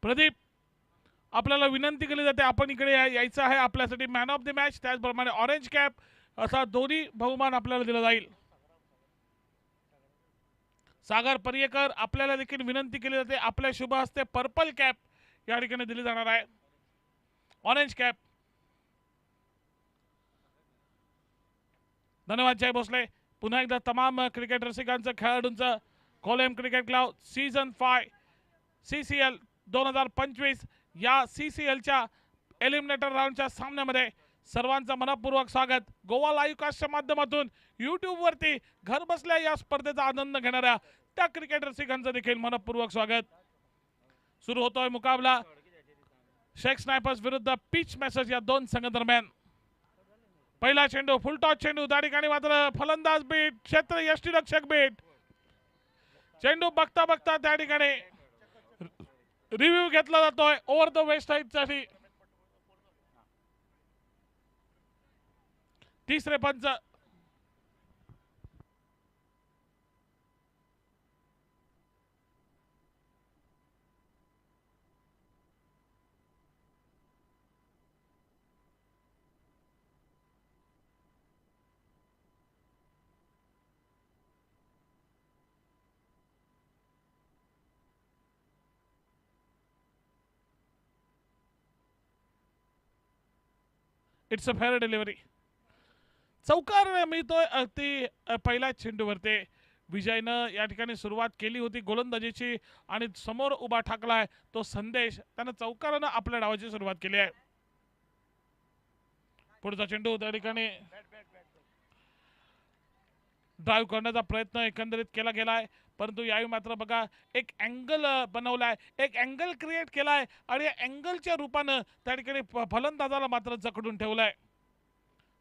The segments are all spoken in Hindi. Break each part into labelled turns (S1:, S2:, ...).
S1: प्रदीप, आपल्याला विनंती केली जाते आपण इकडे यायचं आहे, आपल्यासाठी मॅन ऑफ द मॅच त्याचप्रमाणे ऑरेंज कॅप असा दोन्ही बहुमान आपल्याला दिला जाईल. सागर परियकर, आपल्याला देखील विनंती केली जाते, आपल्या शुभ हस्ते पर्पल कॅप या ठिकाणी दिली जाणार आहे. Orange cap. धन्यवाद जय भोसले. पुन्हा एकदा तमाम क्रिकेट रसिकांचं खेळाडूंचं Kolam cricket club season 5 CCL 2025 या CCLच्या एलिमिनेटर राऊंडच्या सामन्यामध्ये सर्वांचं मनपूर्वक स्वागत. गोवा लाईव्ह कास्टच्या माध्यमातून यूट्यूबवरती घर बसल्या या स्पर्धेचा आनंद घेणाऱ्या त्या क्रिकेट रसिकांचं देखील मनपूर्वक स्वागत. सुरू होतोय मुकाबला शेख स्नायपर्स विरुद्ध पिच मॅसेज या दोन संघांदरम्यान. पहिला चेंडू फुलटॉस चेंडू, त्या ठिकाणी मात्र फलंदाज बीट, क्षेत्र यष्टीरक्षक बीट. चेंडू बघता बघता त्या ठिकाणी रिव्ह्यू घेतला जातोय ओव्हर द वेस्ट साठी. तिसरे पंच. It's a fair delivery. चौकार मिळतोय अगदी पहिल्या चेंडूवरती. विजयनं या ठिकाणी सुरुवात केली होती गोलंदाजीची आणि समोर उभा ठाकलाय तो संदेश, त्यानं चौकारानं आपल्या डावाची सुरुवात केली आहे. पुढचा चेंडू त्या ठिकाणी ड्राईव्ह करण्याचा प्रयत्न एकंदरीत केला गेलाय, परंतु यावेळी मात्र बघा एक अँगल बनवलाय, एक अँगल क्रिएट केलाय आणि या अँगलच्या रूपानं त्या ठिकाणी फलंदाजाला मात्र जखडून ठेवलाय.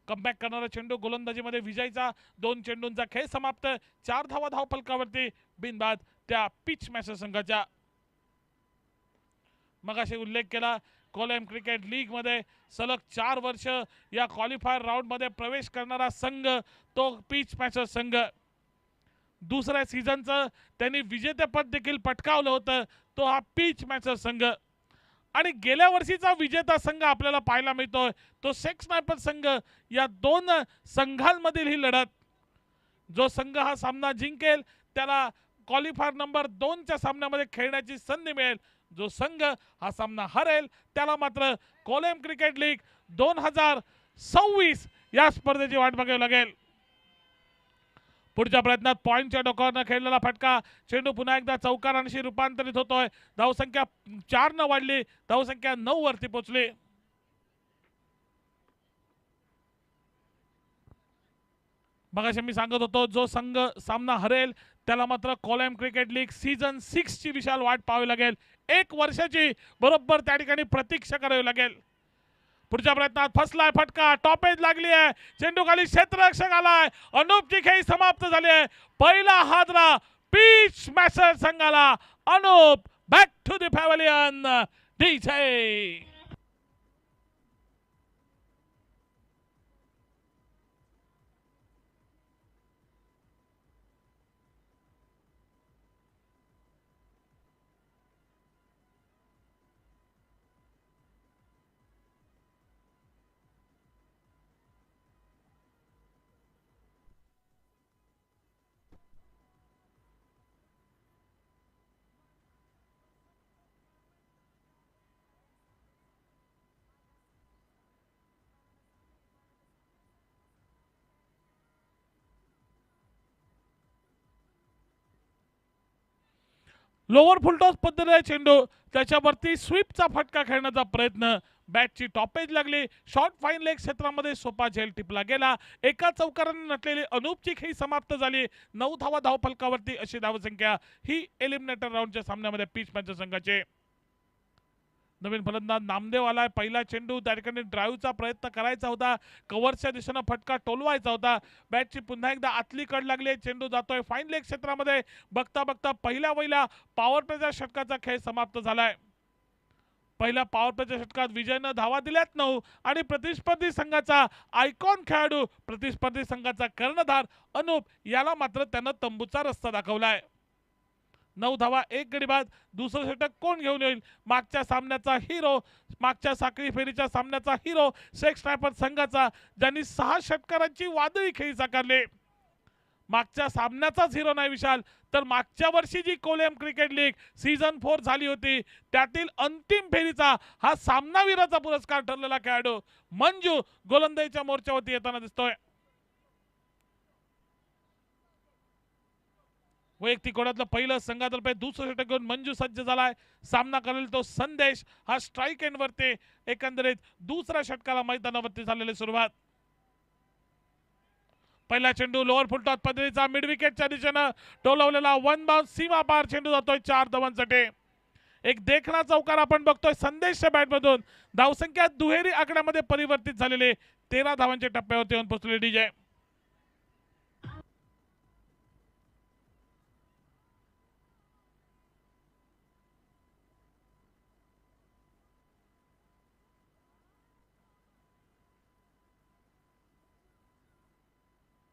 S1: कमबॅक करणारा चेंडू गोलंदाजीमध्ये विजयचा 2 चेंडूंचा खेळ समाप्त. 4 धावा धावफलकावरती बिनबाद त्या पिच मॅसेज संघाच्या. मगाशी उल्लेख केला कोलेम क्रिकेट लीग मध्ये सलग 4 वर्ष या क्वालिफायर राऊंड मध्ये प्रवेश करणारा संघ तो पिच मॅसेज संघ. दुसऱ्या सीझनचं त्यांनी विजेतेपद देखील पटकावलं होतं तो हा पिच मॅसेज संघ. आणि गेल्या वर्षीचा विजेता संघ आपल्याला पाहायला मिळतोय तो शेख स्नायपर्स संघ. या दोन संघांमधील ही लढत, जो संघ हा सामना जिंकेल त्याला क्वालिफायर नंबर 2च्या सामन्यामध्ये खेळण्याची संधी मिळेल. जो संघ हा सामना हरेल त्याला मात्र कोलेम क्रिकेट लीग 2026 या स्पर्धेची वाट बघावी लागेल. पुढच्या प्रयत्नात पॉइंटच्या डोक्यावरनं खेळलेला फटका, चेंडू पुन्हा एकदा चौकारांशी रूपांतरित होतोय. धावसंख्या 4 न वाढली, धावसंख्या 9 वरती पोहोचली. मगाशी मी सांगत होतो जो संघ सामना हरेल त्याला मात्र कोलेम क्रिकेट लीग सीझन 6 ची विशाल वाट पाहावी लागेल. 1 वर्षाची बरोबर त्या ठिकाणी प्रतीक्षा करावी लागेल. पुढच्या प्रयत्नात फसलाय फटका, टॉपेज लागली आहे, चेंडू खाली क्षेत्ररक्षक आलाय, अनुपची खेळी समाप्त झाली आहे. पहिला हादरा पिच मॅसेज संघाला. Anup back to the pavilion. DJ lower full toss पद्धतीने चेंडू, त्याच्यावरती स्वीपचा फटका खेळण्याचा प्रयत्न, बॅटची टॉपेज लागली, शॉर्ट फाईन लेग क्षेत्रामध्ये सोपा झेल टिपला गेला. एका चौकाराने नटलेली अनुपची खेळी समाप्त झाली. 9 धावा धावफलकावरती अशी धावसंख्या ही एलिमिनेटर राऊंडच्या सामन्यामध्ये पिच मॅसेज संघाचे. नवीन फलंदाज नामदेव आलाय. पहिला चेंडू त्या ठिकाणी ड्राईव्हचा प्रयत्न करायचा होता, कव्हरच्या दिशेनं फटका टोलवायचा होता. बॅटची पुन्हा एकदा आतली कड लागली, चेंडू जातोय फाईन लेग क्षेत्रामध्ये. बघता बघता पहिल्या वहिल्या पॉवर प्लेच्या षटकाचा खेळ समाप्त झालाय. पहिल्या पॉवर प्लेच्या षटकात विजयनं धावा दिल्यात 9 आणि प्रतिस्पर्धी संघाचा आयकॉन खेळाडू, प्रतिस्पर्धी संघाचा कर्णधार अनुप याला मात्र त्यानं तंबूचा रस्ता दाखवलाय. 9 धावा 1 गडी बाद. दुसरं षटक कोण घेऊन येईल? मागच्या सामन्याचा हिरो, मागच्या साखळी फेरीच्या सामन्याचा हिरो शेख स्नायपर संघाचा, ज्यांनी 6 षटकारांची वादळी खेळी साकारली. मागच्या सामन्याचाच हिरो नाही विशाल, तर मागच्या वर्षी जी कोलम क्रिकेट लीग सीझन 4 झाली होती त्यातील अंतिम फेरीचा हा सामनावीराचा पुरस्कार ठरलेला खेळाडू मंजू गोलंदाजीच्या मोर्चावरती येताना दिसतोय. वैयक्तिक कोणातलं पहिलं संघातर्फे दुसरं षटक घेऊन मंजू सज्ज झालाय. सामना करेल तो संदेश. हा स्ट्राईक एंड वरती एकंदरीत दुसऱ्या षटकाला मैदानावरती झालेली सुरुवात. पहिला चेंडू लोअर फुलटॉस पद्धतीचा मिड विकेटच्या दिशेनं टोलवलेला वन बाउंस सीमा पार चेंडू जातोय 4 धावांसाठी. एक देखणा चौकार आपण बघतोय संदेशच्या बॅटमधून. धावसंख्या दुहेरी आकड्यामध्ये परिवर्तित झालेले 13 धावांच्या टप्प्यावरती येऊन पोहोचले डीजे.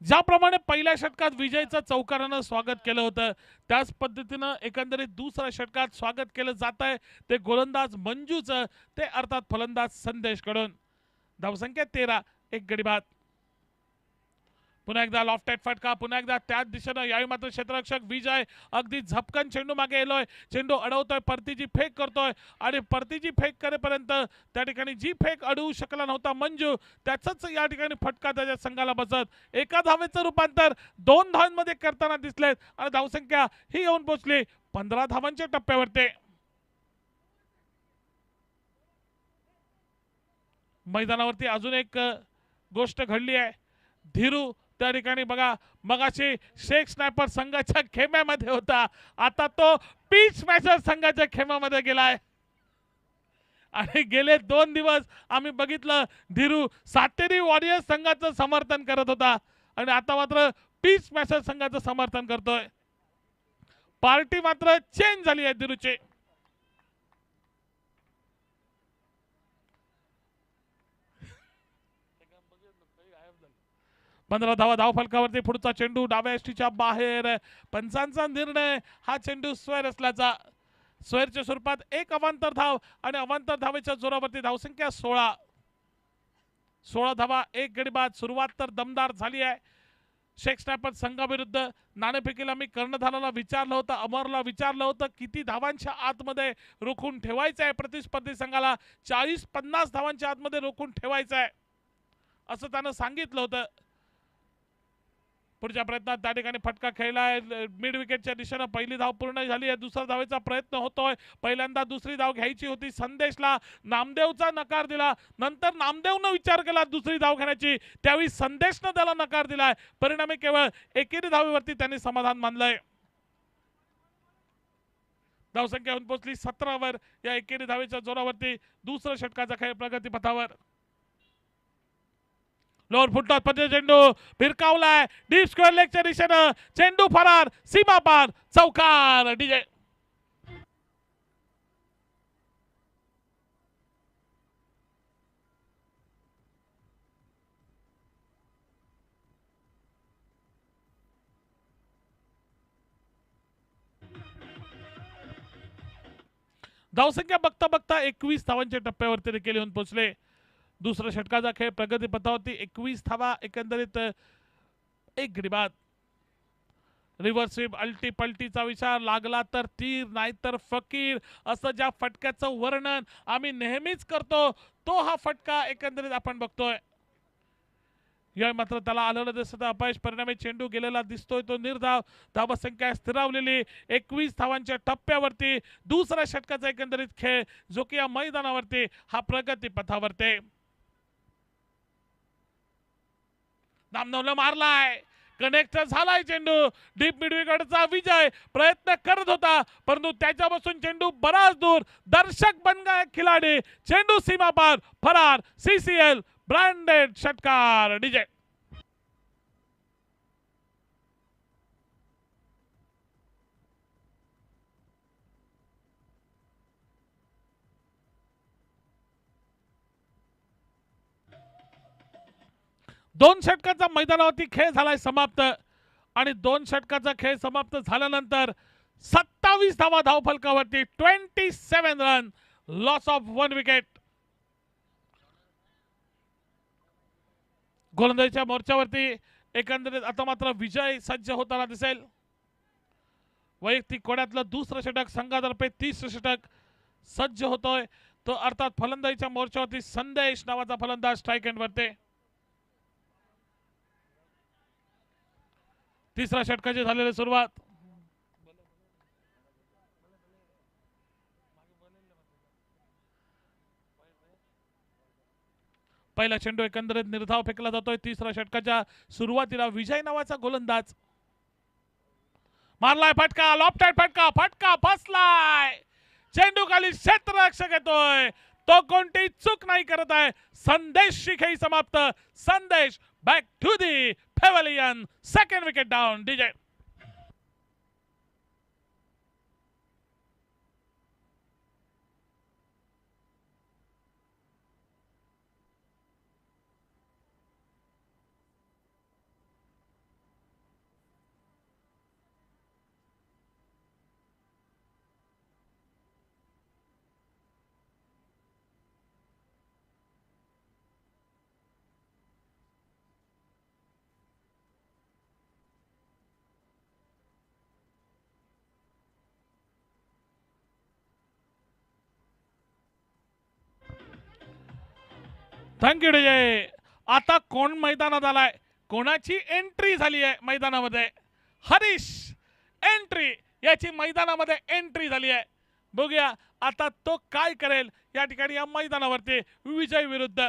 S1: ज्याप्रमाणे पहिल्या षटकात विजयचं चौकारानं स्वागत केलं होतं त्याच पद्धतीनं एकंदरीत दुसऱ्या षटकात स्वागत केलं जात आहे ते गोलंदाज मंजूचं, ते अर्थात फलंदाज संदेश कडून. धावसंख्या 13 1 गडी बाद. पुन्हा एकदा लॉफ्टेड फटका, पुन्हा एकदा त्याच दिशेनं. यावेळी मात्र क्षेत्ररक्षक विजय अगदी झपकन चेंडू मागे येलोय, चेंडू अडवतोय, परतीची फेक करतोय आणि परतीची फेक करेपर्यंत त्या ठिकाणी जी फेक अडवू शकला नव्हता मंजू, त्याचाच या ठिकाणी फटका त्याच्या संघाला बसत एका धावेचं रूपांतर 2 धावांमध्ये करताना दिसलेत आणि धावसंख्या ही येऊन पोहोचली 15 धावांच्या टप्प्यावरती. मैदानावरती अजून एक गोष्ट घडली आहे. धीरू त्या ठिकाणी बघा मगाशी शेख स्नायपर संघाच्या खेम्यामध्ये होता, आता तो पीच स्मॅशर संघाच्या खेम्यामध्ये गेलाय. आणि गेले 2 दिवस आम्ही बघितलं धीरू सातेरी वॉरियर्स संघाचं समर्थन करत होता आणि आता मात्र पीच स्मॅशर संघाचं समर्थन करतोय. पार्टी मात्र चेंज झाली आहे धीरूची. 15 धावा धावफलकावरती. पुढचा चेंडू डाव्या यष्टीच्या बाहेर. पंचांचा निर्णय हा चेंडू स्क्वेअर असल्याचा. स्क्वेअरच्या स्वरूपात एक अवांतर धाव आणि अवांतर धावेच्या जोरावरती धावसंख्या 16 धावा 1 गडी बाद. सुरुवात तर दमदार झाली आहे शेख स्नायपर संघाविरुद्ध. नाणेफेकीला मी कर्णधाराला विचारलं होतं, अमरला विचारलं होतं किती धावांच्या आतमध्ये रोखून ठेवायचं आहे प्रतिस्पर्धी संघाला. 40-50 धावांच्या आतमध्ये रोखून ठेवायचं आहे असं त्यानं सांगितलं होतं. पुढच्या प्रयत्नात त्या ठिकाणी फटका खेळलाय मिड विकेटच्या दिशेनं. पहिली धाव पूर्ण झाली आहे, दुसरा धावेचा प्रयत्न होतोय. पहिल्यांदा दुसरी धाव घ्यायची होती संदेशला, नामदेवचा नकार दिला. नंतर नामदेवनं विचार केला दुसरी धाव घेण्याची, त्यावेळी संदेशनं त्याला नकार दिलाय. परिणामी केवळ एकेरी धावेवरती त्यांनी समाधान मानलंय. धावसंख्या होऊन पोहोचली 17 वर या एकेरी धावेच्या जोरावरती. दुसऱ्या षटकाचा खेळ प्रगतीपथावर. लोअर फुटटॉस मध्ये चेंडू भिरकावलाय डीप स्क्वेअर लेगच्या दिशेनं. चेंडू फरार, सीमा पार, चौकार डीजे. धावसंख्या बघता बघता 21 धावांच्या टप्प्यावरती देखील येऊन पोहोचले. दुसऱ्या षटकाचा खेळ प्रगतीपथावरती. 21 धावा एकंदरीत 1 गडी बाद. रिव्हर्स स्वीप अल्टी पलटीचा विचार लागला तर तीर नाही तर फकीर असं ज्या फटक्याचं वर्णन आम्ही नेहमीच करतो तो हा फटका एकंदरीत आपण बघतोय. या मात्र त्याला आलेलं दिसत अपयश. परिणामी चेंडू गेलेला दिसतोय तो निर्धाव. धावसंख्या स्थिरावलेली 21 धावांच्या टप्प्यावरती. दुसऱ्या षटकाचा एकंदरीत खेळ जो की या मैदानावरती हा प्रगतीपथावरती. नामदेवला मारलाय, कनेक्ट झालाय चेंडू. डीप मिडविकेटचा विजय प्रयत्न करत होता परंतु त्याच्यापासून चेंडू बराच दूर. दर्शक बनगा खिलाडी, चेंडू सीमा पार, फरार. CCL ब्रँडेड षटकार डीजे. दोन षटकाचा मैदानावरती खेळ झालाय समाप्त आणि 2 षटकाचा खेळ समाप्त झाल्यानंतर 27 धावा धावफलकावरती, 27 रन, लॉस ऑफ 1 विकेट. गोलंदाजीच्या मोर्चावरती एकंदरीत आता मात्र विजय सज्ज होताना दिसेल. वैयक्तिक कोड्यातलं दुसरं षटक, संघातर्फे 30 षटक सज्ज होतोय. तो अर्थात फलंदाजीच्या मोर्चावरती संदेश नावाचा फलंदाज स्ट्राईक एंडवरती. तिसऱ्या षटकाची झालेली सुरुवात. पहिला चेंडू एकंदरीत निर्धाव फेकला जातोय. तिसऱ्या षटकाच्या सुरुवातीला विजय नावाचा गोलंदाज मारलाय फटका, लॉफ्टेड फटका, फटका फसलाय. चेंडू खाली क्षेत्ररक्षक येतोय, तो कोणती चूक नाही करत आहे. संदेश खेळी समाप्त. Sandesh back to the pavilion. Second wicket down. DJ thank you DJ. आता कोण मैदानात आलाय, कोणाची एंट्री झाली आहे मैदानामध्ये? हरीश एंट्री, याची मैदानामध्ये एंट्री झाली आहे. बघूया आता तो काय करेल या ठिकाणी या मैदानावरती. विजय विरुद्ध.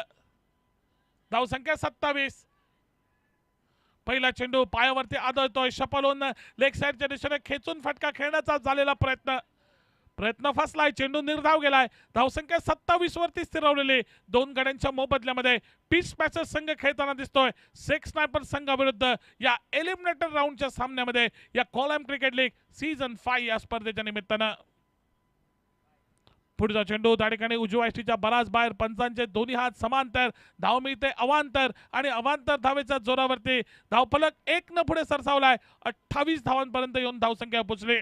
S1: धावसंख्या 27. पहिला चेंडू पायावरती आदळतोय. शपलोन लेग साइडच्या दिशेने खेचून फटका खेळण्याचा झालेला प्रयत्न फसलाय. चेंडू निर्धाव गेलाय. धावसंख्या 27 वरती स्थिरवलेली. दोन गड्यांच्या मोबदल्यामध्ये पिच पॅचेस संघ खेळताना दिसतोय. सेक्स स्नायपर संघाविरुद्ध या एलिमिनेटर राऊंडच्या सामन्यामध्ये या कोलम क्रिकेट लीग सीझन 5 या स्पर्धेच्या निमित्तानं. पुढचा चेंडू त्या ठिकाणी उजव्या यष्टीच्या बराच बाहेर. पंचांचे दोन्ही हात समांतर. धाव मिळते अवांतर आणि अवांतर धावेच्या जोरावरती धावफलक 1 न पुढे सरसावलाय. 28 धावांपर्यंत येऊन धावसंख्या पोहोचली.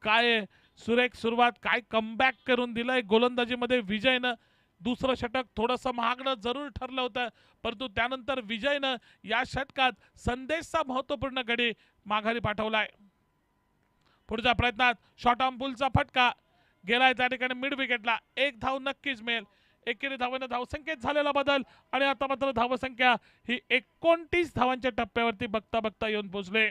S1: काय सुरेख सुरुवात, काय कमबॅक करून दिलंय गोलंदाजीमध्ये विजयनं. दुसरं षटक थोडंसं महागडं जरूर ठरलं होतं, परंतु त्यानंतर विजयनं या षटकात संदेशचा महत्त्वपूर्ण गडी माघारी पाठवलाय. पुढच्या प्रयत्नात शॉर्ट आर्म पुलचा फटका गेलाय त्या ठिकाणी मिड विकेटला. 1 धाव नक्कीच मिळेल. एकेरी धावेनं धावसंख्येत झालेला बदल आणि आता मात्र धावसंख्या ही 29 धावांच्या टप्प्यावरती बघता बघता येऊन पोहोचले.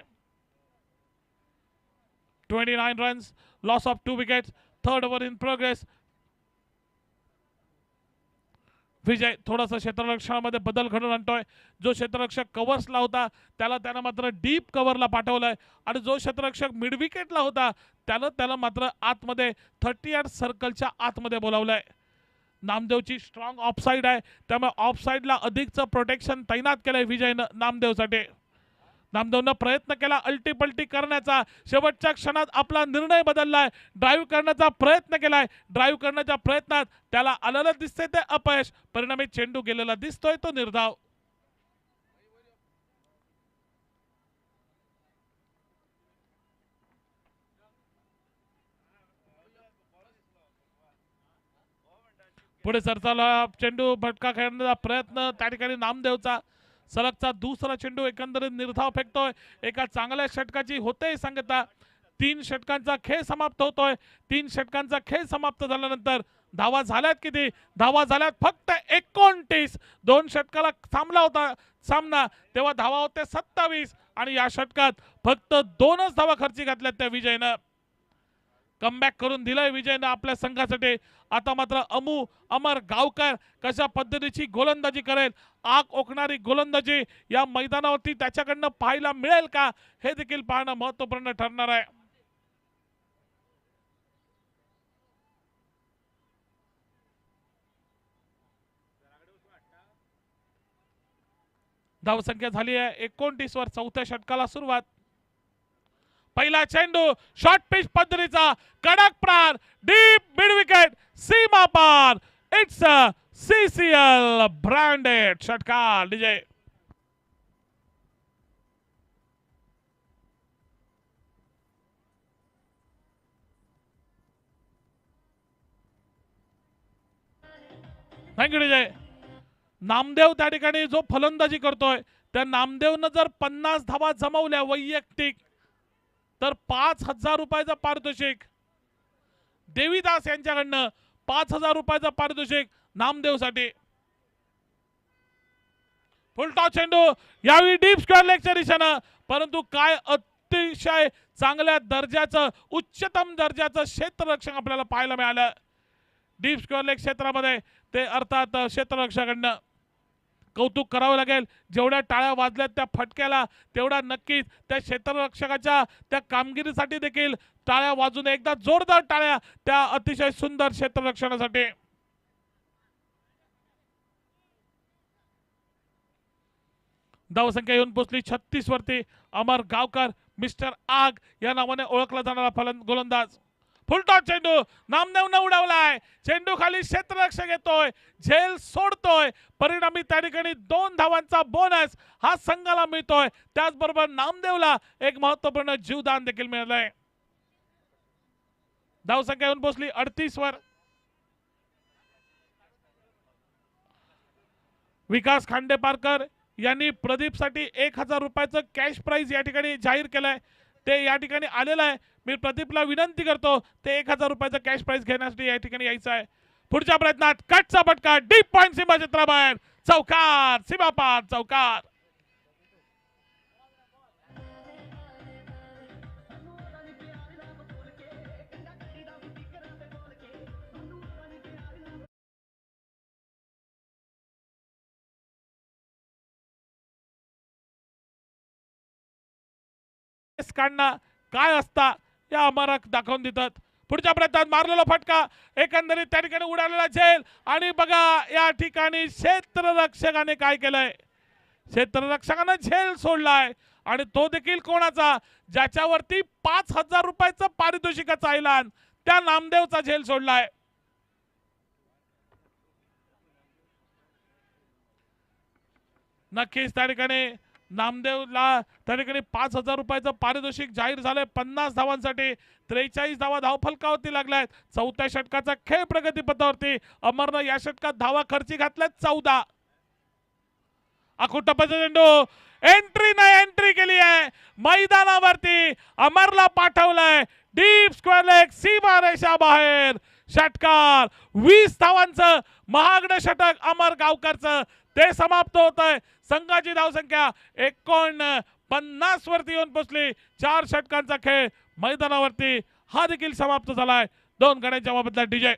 S1: 29 runs, loss of 2 wickets. Third over in progress. Vijay थोडासा क्षेत्ररक्षणामध्ये बदल घडून आणतोय. जो क्षेत्ररक्षक कव्हर्सला होता त्यानं मात्र डीप कव्हरला पाठवलंय आणि जो क्षेत्ररक्षक मिड विकेटला होता त्याला मात्र आतमध्ये 30 यार्ड सर्कलच्या आतमध्ये बोलावलंय. नामदेवची स्ट्रॉंग ऑफसाईड आहे, त्यामुळे ऑफसाईडला अधिकचं प्रोटेक्शन तैनात केलंय विजयनं नामदेवसाठी. नामदेवनं प्रयत्न केला अल्टीपल्टी करण्याचा. शेवटच्या क्षणात आपला निर्णय बदललाय. ड्राईव्ह करण्याचा प्रयत्न केलाय. ड्राईव्ह करण्याच्या प्रयत्नात त्याला आलेलं दिसतंय ते अपयश. परिणामी चेंडू गेलेला दिसतोय तो निर्धाव. पुढे सरसावला चेंडू. फटका खेळण्याचा प्रयत्न त्या ठिकाणी नामदेवचा. सलगचा दुसरा चेंडू एकंदरीत निर्धाव फेकतोय. एका चांगल्या षटकाची होते सांगता. 3 षटकांचा खेळ समाप्त होतोय. 3 षटकांचा खेळ समाप्त झाल्यानंतर धावा झाल्यात किती? धावा झाल्यात फक्त 29. 2 षटकाला थांबला होता सामना तेव्हा धावा होते 27 आणि या षटकात फक्त 2च धावा खर्ची घातल्यात त्या विजयनं. कमबॅक करून दिलंय विजयनं आपल्या संघासाठी. आता मात्र अमर गावकर कशा पद्धतीची गोलंदाजी करेल, आग ओकणारी गोलंदाजी या मैदानावरती त्याच्याकडनं पाहायला मिळेल का, हे देखील पाहणं महत्त्वपूर्ण ठरणार आहे. धावसंख्या झाली आहे 29 वर. चौथ्या षटकाला सुरुवात. पहिला चेंडू शॉर्ट पिच पद्धतीचा कडक प्रार, डीप मिड विकेट, सीमा पार. इट्स अ CCL ब्रँडेड षटकार. DJ thank you Vijay. नामदेव त्या ठिकाणी जो फलंदाजी करतोय त्या नामदेवनं जर 50 धावा जमवल्या वैयक्तिक तर 5,000 रुपयाचं पारितोषिक. देवीदास यांच्याकडनं 5,000 रुपयाचं पारितोषिक नामदेवसाठी. फुलटॉस चेंडू यावेळी डीप स्क्वेअर लेगच्या दिशेनं, परंतु काय अतिशय चांगल्या दर्जाचं उच्चतम दर्जाचं क्षेत्ररक्षण आपल्याला पाहायला मिळालं डीप स्क्वेअर लेग क्षेत्रामध्ये. ते अर्थात क्षेत्ररक्षकाकडनं कौतुक करावं लागेल. जेवढ्या टाळ्या वाजल्यात त्या फटक्याला तेवढा नक्कीच त्या क्षेत्ररक्षकाच्या त्या कामगिरीसाठी देखील टाळ्या वाजून एकदा जोरदार टाळ्या त्या अतिशय सुंदर क्षेत्ररक्षणासाठी. धावसंख्या येऊन पोहोचली 36 वरती. अमर गावकर मिस्टर आग या नावाने ओळखला जाणारा गोलंदाज. फुलटॉस चेंडू नामदेवनं उडवलाय. चेंडू खाली क्षेत्ररक्षक येतोय, झेल सोडतोय. परिणामी त्या ठिकाणी 2 धावांचा बोनस हा संघाला मिळतोय. त्याचबरोबर नामदेवला एक महत्त्वपूर्ण जीवदान देखील मिळालंय. धावसंख्या येऊन पोहोचली 38 वर. विकास खांडेपारकर यांनी प्रदीपसाठी 1,000 रुपयाचं कॅश प्राइज या ठिकाणी जाहीर केलंय. ते या ठिकाणी आलेलं आहे. मी प्रदीपला विनंती करतो ते 1,000 रुपयाचं कॅश प्राइज घेण्यासाठी या ठिकाणी यायचं आहे. पुढच्या प्रयत्नात कटचा फटका डीप पॉइंट सीमा क्षेत्राबाहेर. चौकार, सीमापार चौकार. काढणं काय असता या आम्हाला दाखवून देतात. पुढच्या प्रयत्नात मारलेला फटका एकंदरीत त्या ठिकाणी उडालेला झेल. आणि बघा या ठिकाणी क्षेत्ररक्षकाने काय केलंय. क्षेत्ररक्षकाने झेल सोडलाय आणि तो देखील कोणाचा, ज्याच्यावरती 5,000 रुपयाचं पारितोषिकाचा ऐलान, त्या नामदेवचा झेल सोडलाय. नक्कीच त्या ठिकाणी नामदेवला त्या ठिकाणी 5,000 रुपयाचं पारितोषिक जाहीर झालंय 50 धावांसाठी. 43 धावा धावफलकावरती लागल्यात. 4थ्या षटकाचा खेळ प्रगतीपथावरती. अमरनं या षटकात धावा खर्ची घातल्यात 14. आखुटप्पाचा चेंडू एंट्री नाही एंट्री केली आहे मैदानावरती. अमरला पाठवलंय डीप स्क्वेअर लेग सीमा रेषा बाहेर. षटकार 20 धावांचं महागडं षटक अमर गावकरचं ते समाप्त होत आहे. संघाची धावसंख्या 49 वरती येऊन पोहोचली. 4 षटकांचा खेळ मैदानावरती हा देखील समाप्त झालाय. 2 गड्यांच्या मोबदल्यात डीजे.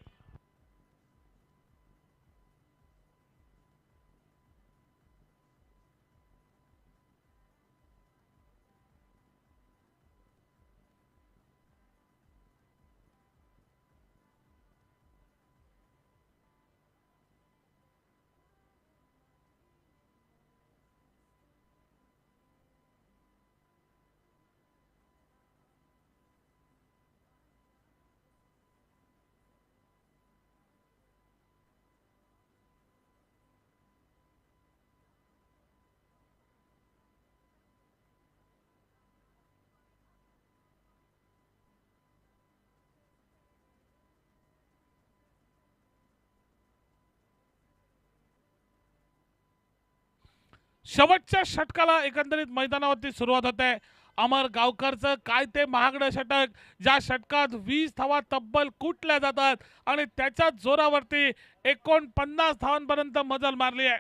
S1: शेवटच्या षटकाला एकंदरीत मैदानावरती सुरुवात होते. अमर गावकरचं काय ते महागडं षटक, ज्या षटकात 20 धावा तब्बल कुटल्या जातात आणि त्याच्या जोरावरती 49 धावांपर्यंत मजल मारली आहे.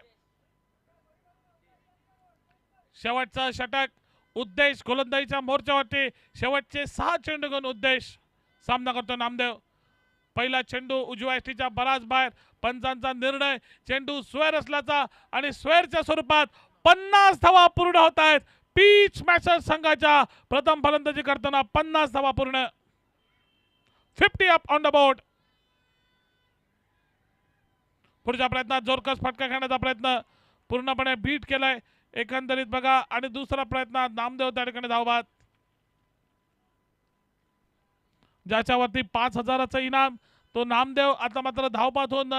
S1: शेवटचं षटक उद्देश गोलंदाजीच्या मोर्चावरती. शेवटचे 6 चेंडू घेऊन उद्देश सामना करतो नामदेव. पहिला चेंडू उजव्या यष्टीच्या बराच बाहेर. पंचांचा निर्णय चेंडू स्क्वेअर असल्याचा आणि स्क्वेअरच्या स्वरूपात 50 धावा पूर्ण होत आहेत. पीच मॅचर्स संघाच्या प्रथम फलंदाजी करताना 50 धावा पूर्ण. 50 अप ऑन द बोर्ड. पुढच्या प्रयत्नात जोरकस फटका खेळण्याचा प्रयत्न पूर्णपणे बीट केलाय एकंदरीत बघा. आणि दुसरा प्रयत्न नामदेव त्या ठिकाणी धावबाद, ज्याच्यावरती 5,000चं इनाम. तो नामदेव आता मात्र धावबाद होऊन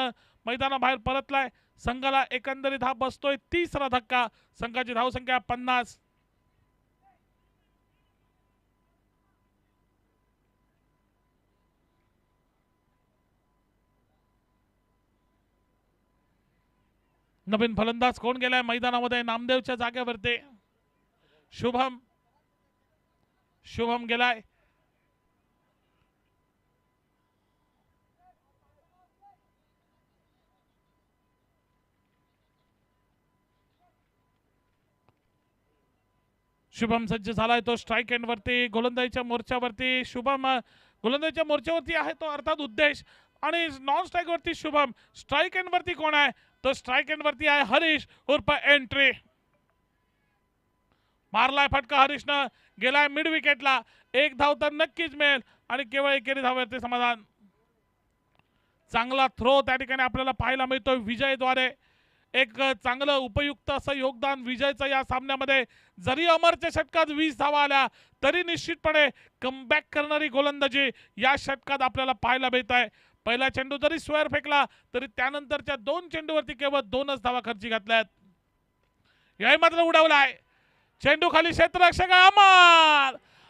S1: मैदानाबाहेर परतलाय. संघाला एकंदरीत हा बसतोय 3रा धक्का. संघाची धावसंख्या 50. नवीन फलंदाज कोण गेलाय मैदानामध्ये नामदेवच्या जागेवरती? शुभम गेलाय. शुभम सज्ज झालाय तो स्ट्राइक एंड वरती गोलंदाजीच्या मोर्चावरती. शुभम गोलंदाजीच्या मोर्चावरती आहे तो अर्थात उद्देश, आणि नॉन स्ट्राइक वरती शुभम. स्ट्राइक एंड वरती कोण आहे? तो स्ट्राइक एंड वरती आहे हरीश उर्फ एंट्री. मारलाय फटका हरीशनं, गेलाय मिड विकेटला. एक धाव तर नक्कीच मिळेल आणि केवळ एकेरी धावेवरती समाधान. चांगला थ्रो त्या ठिकाणी आपल्याला पाहायला मिळतोय विजयद्वारे. एक चांगलं उपयुक्त असं योगदान विजयचं या सामन्यामध्ये. जरी अमरच्या षटकात 20 धावा आल्या तरी निश्चितपणे कमबॅक करणारी गोलंदाजी या षटकात आपल्याला पाहायला मिळत आहे. पहिला चेंडू जरी स्क्वेअर फेकला तरी त्यानंतरच्या 2 चेंडूवरती केवळ 2च धावा खर्ची घातल्यात. याही मात्र उडवलाय चेंडू खाली. क्षेत्ररक्षक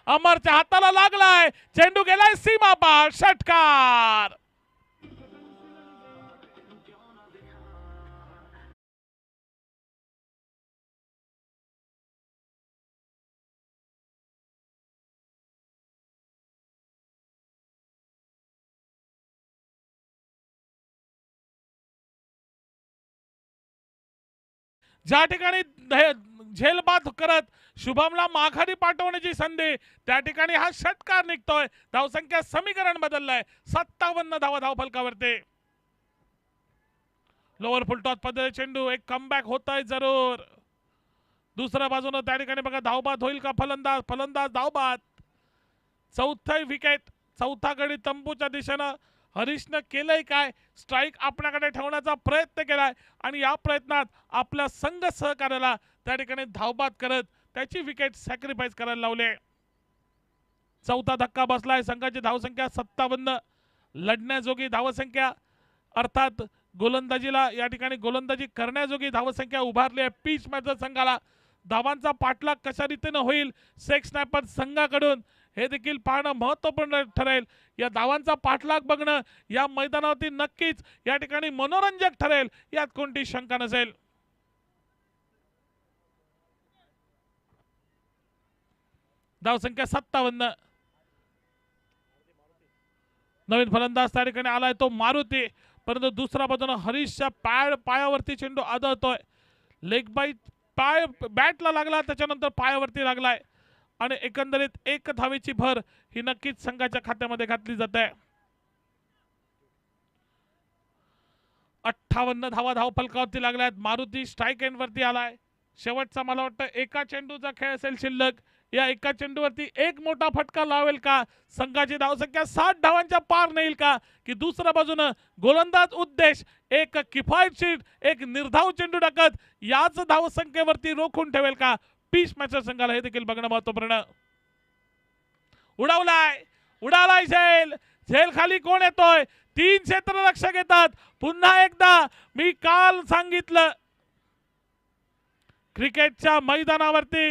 S1: अमरच्या हाताला लागलाय. चेंडू गेलाय सीमा पार. षटकार. ज्या ठिकाणी झेलबाद करत शुभमला माघारी पाठवण्याची संधी, त्या ठिकाणी हा षटकार निघतोय. धावसंख्या समीकरण बदललंय. 57 धावा धावफलकावरती. लोअर फुलटॉस पद्धतीने चेंडू. एक कमबॅक होतय जरूर. दुसऱ्या बाजूने त्या ठिकाणी बघा धावबाद होईल का? फलंदाज धावबाद. चौथा विकेट. चौथा गडी तंबूच्या दिशेनं. हरीशनं केलंय काय? स्ट्राइक आपल्याकडे ठेवण्याचा प्रयत्न केलाय आणि या प्रयत्नात आपल्या संघ सहकार्याला त्या ठिकाणी धावबाद करत त्याची विकेट सॅक्रिफाईस करायला लावले. चौथा धक्का बसलाय. संघाची धावसंख्या 57. लढण्याजोगी धावसंख्या अर्थात गोलंदाजीला या ठिकाणी गोलंदाजी करण्याजोगी धावसंख्या उभारली आहे. पिच मॅच संघाला धावांचा पाठलाग कशा रीतीने होईल सेक्स स्नॅपर संघाकडून हे देखील पाहणं महत्त्वपूर्ण ठरेल. या धावांचा पाठलाग बघणं या मैदानावरती नक्कीच या ठिकाणी मनोरंजक ठरेल, यात कोणती शंका नसेल. धावसंख्या 57. नवीन फलंदाज त्या ठिकाणी आलाय तो मारुती, परंतु दुसऱ्या बाजूने हरीशच्या पायावरती चेंडू आदळतोय. लेग बाईट पाय बॅटला लागला, त्याच्यानंतर पायावरती लागलाय आणि एकंदरीत एक धावेची भर ही नक्कीच संघाच्या खात्यामध्ये घातली जाते. 58 धावा धावफलकावरती लागल्यात. मारुती स्ट्राइक एंड वरती आलाय. शेवटचा मला वाटतं एका चेंडूचा खेळ असेल शिल्लक. या एका चेंडूवरती एक मोठा फटका लावेल का? संघाची धावसंख्या 60 धावांच्या पार नेईल का? की दुसऱ्या बाजूनं गोलंदाज उद्देश एक किफायतशीर एक निर्धाव चेंडू टाकत याच धावसंख्येवरती रोखून ठेवेल का? पीच मॅचर संघाला हे देखील बघणं महत्वपूर्ण. उडालाय झेल खाली कोण येतोय? 3 क्षेत्ररक्षक येतात. पुन्हा एकदा मी काल सांगितलं क्रिकेटच्या मैदानावरती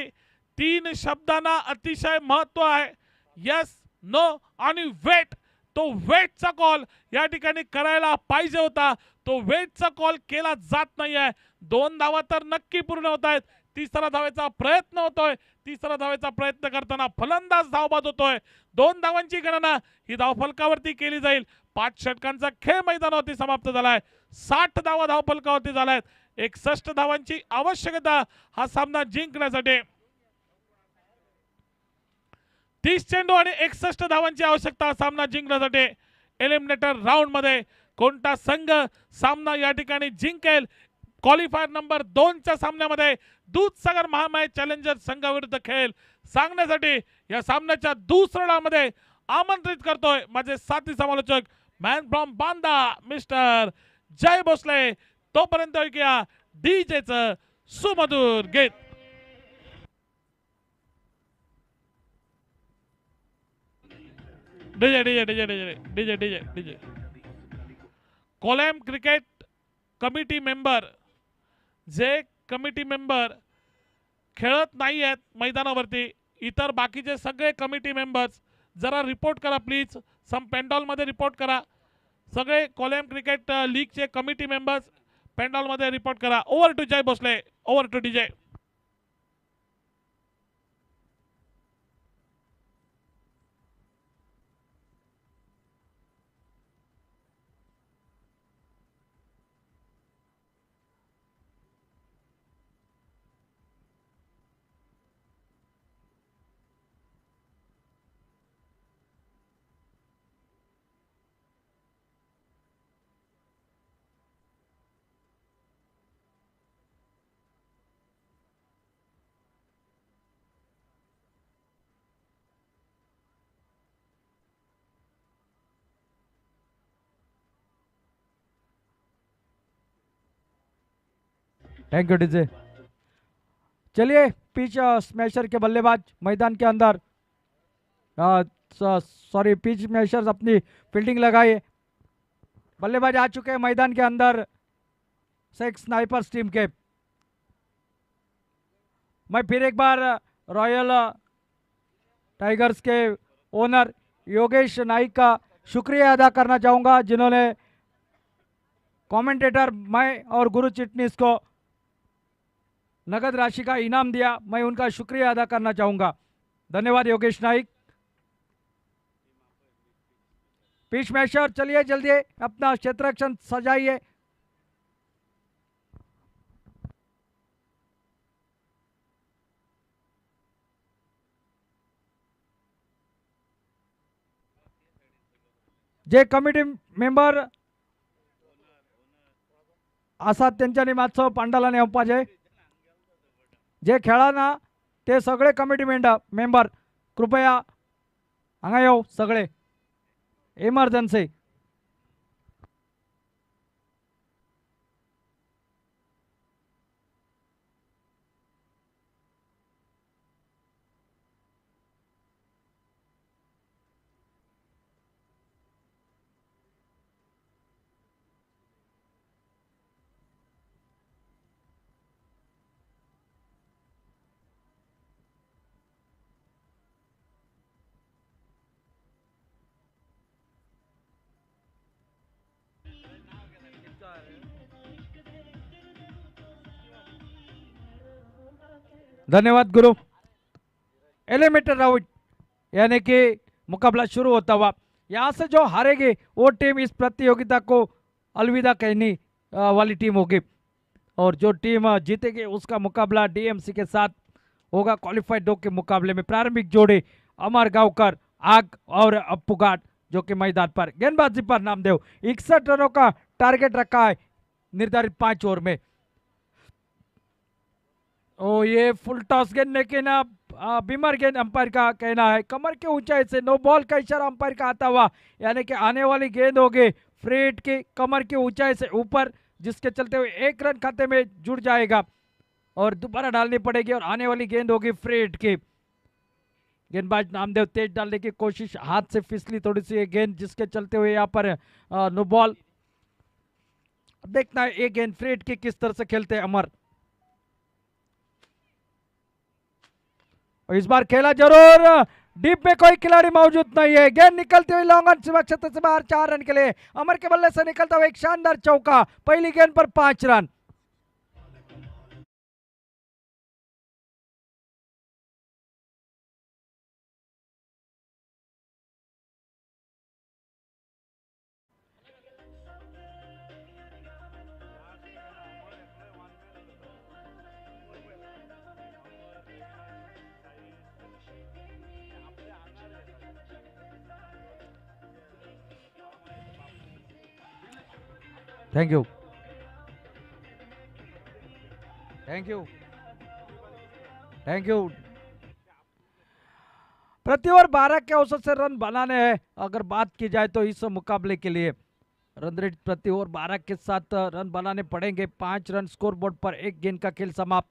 S1: 3 शब्दांना अतिशय महत्व आहे. यस, नो आणि वेट. तो वेटचा कॉल या ठिकाणी करायला पाहिजे होता. तो वेटचा कॉल केला जात नाहीये. 2 धावा तर नक्की पूर्ण होत आहेत. तिसरा धावेचा प्रयत्न होतोय. तिसरा धावेचा प्रयत्न करताना फलंदाज धावबाद होतोय. 2 धावांची गणना ही धावफलकावरती केली जाईल. 5 षटकांचा खेळ मैदानावरती समाप्त झालाय. 60 धावा धावफलकावरती झाल्यात. 61 धावांची आवश्यकता हा सामना जिंकण्यासाठी. 30 चेंडू आणि 61 धावांची आवश्यकता सामना जिंकण्यासाठी. एलिमिनेटर राऊंड मध्ये कोणता संघ सामना या ठिकाणी जिंकेल? क्वालिफायर नंबर 2 च्या सामन्यामध्ये दूधसागर महामाय चॅलेंजर संघाविरुद्ध खेळ सांगण्यासाठी या सामन्याच्या दुसऱ्या डावामध्ये आमंत्रित करतोय माझे साथी समालोचक मॅन फ्रॉम बांदा मिस्टर जय भोसले. तोपर्यंत ऐकूया डीजेचं सुमधुर गीत. DJ DJ DJ DJ DJ DJ DJ Kolam cricket committee member जे कमिटी मेंबर खेळत नाही आहेत मैदानावरती, इतर बाकीचे सगळे कमिटी मेंबर्स जरा रिपोर्ट करा प्लीज. पेंडॉलमध्ये रिपोर्ट करा. सगळे कोलॅम क्रिकेट लीगचे कमिटी मेंबर्स पेंडॉल मध्ये रिपोर्ट करा. Over to Jay Bhosale, over to DJ.
S2: Thank you DJ. चलिए पिच स्मैशर के बल्लेबाज मैदान के अंदर, सॉरी पिच स्मैशर्स अपनी फील्डिंग लगाइए. बल्लेबाज आ चुके हैं मैदान के अंदर सिक्स स्नाइपर्स टीम के. मैं फिर एक बार रॉयल टाइगर्स के ओनर योगेश नाइक का शुक्रिया अदा करना चाहूँगा, जिन्होंने कमेंटेटर मैं और गुरु चिटनीस को नगद राशि का इनाम दिया. मैं उनका शुक्रिया अदा करना चाहूँगा. धन्यवाद योगेश नाइक. पिच मैशर चलिए जल्दी अपना क्षेत्ररक्षण सजाइए. जे कमिटी मेंबर आसात त्यांच्यानी मातसो पांडाला नेवपाचे. जे खेळाना ते सगळे कमिटी मेंबर कृपया हांगा येव सगळे. इमर्जन्सी. धन्यवाद गुरु. एलिमिनेटर राउंड यानी कि मुकाबला शुरू होता हुआ. यहाँ से जो हारेगी वो टीम इस प्रतियोगिता को अलविदा कहने वाली टीम होगी, और जो टीम जीतेगी उसका मुकाबला डीएमसी के साथ होगा क्वालिफाइड 2 के मुकाबले में. प्रारंभिक जोड़ी अमर गांवकर आग और अप्पू घाट जो कि मैदान पर. गेंदबाजी पर नामदेव 61 रनों का टारगेट रखा है निर्धारित 5 ओवर में. ओ ये फुल टॉस गेंद, लेकिन बीमर गेंद अंपायर का कहना है. कमर के ऊंचाई से नो बॉल का इशारा अंपायर का आता हुआ, यानी कि आने वाली गेंद होगी फ्रेट की कमर की ऊंचाई से ऊपर, जिसके चलते हुए 1 रन खाते में जुड़ जाएगा और दोबारा डालनी पड़ेगी, और आने वाली गेंद होगी फ्रेट की. गेंदबाज नामदेव तेज डालने की कोशिश, हाथ से फिसली थोड़ी सी गेंद, जिसके चलते हुए यहाँ पर नो बॉल. देखना है ये गेंद फ्रेट की किस तरह से खेलते हैं अमर. और इस बार खेला जरूर, डीप में कोई खिलाड़ी मौजूद नहीं है. गेंद निकलती हुई लॉन्ग ऑन सीमा क्षेत्र से बाहर 4 रन के लिए. अमर के बल्ले से निकलता हुआ एक शानदार चौका, पहली गेंद पर 5 run. Thank you. Thank you. Thank you. प्रति ओवर 12 के औसत से रन बनाने हैं अगर बात की जाए तो इस मुकाबले के लिए. रन रेट प्रति ओवर 12 के साथ रन बनाने पड़ेंगे. 5 रन स्कोर बोर्ड पर, 1 गेंद का खेल समाप्त.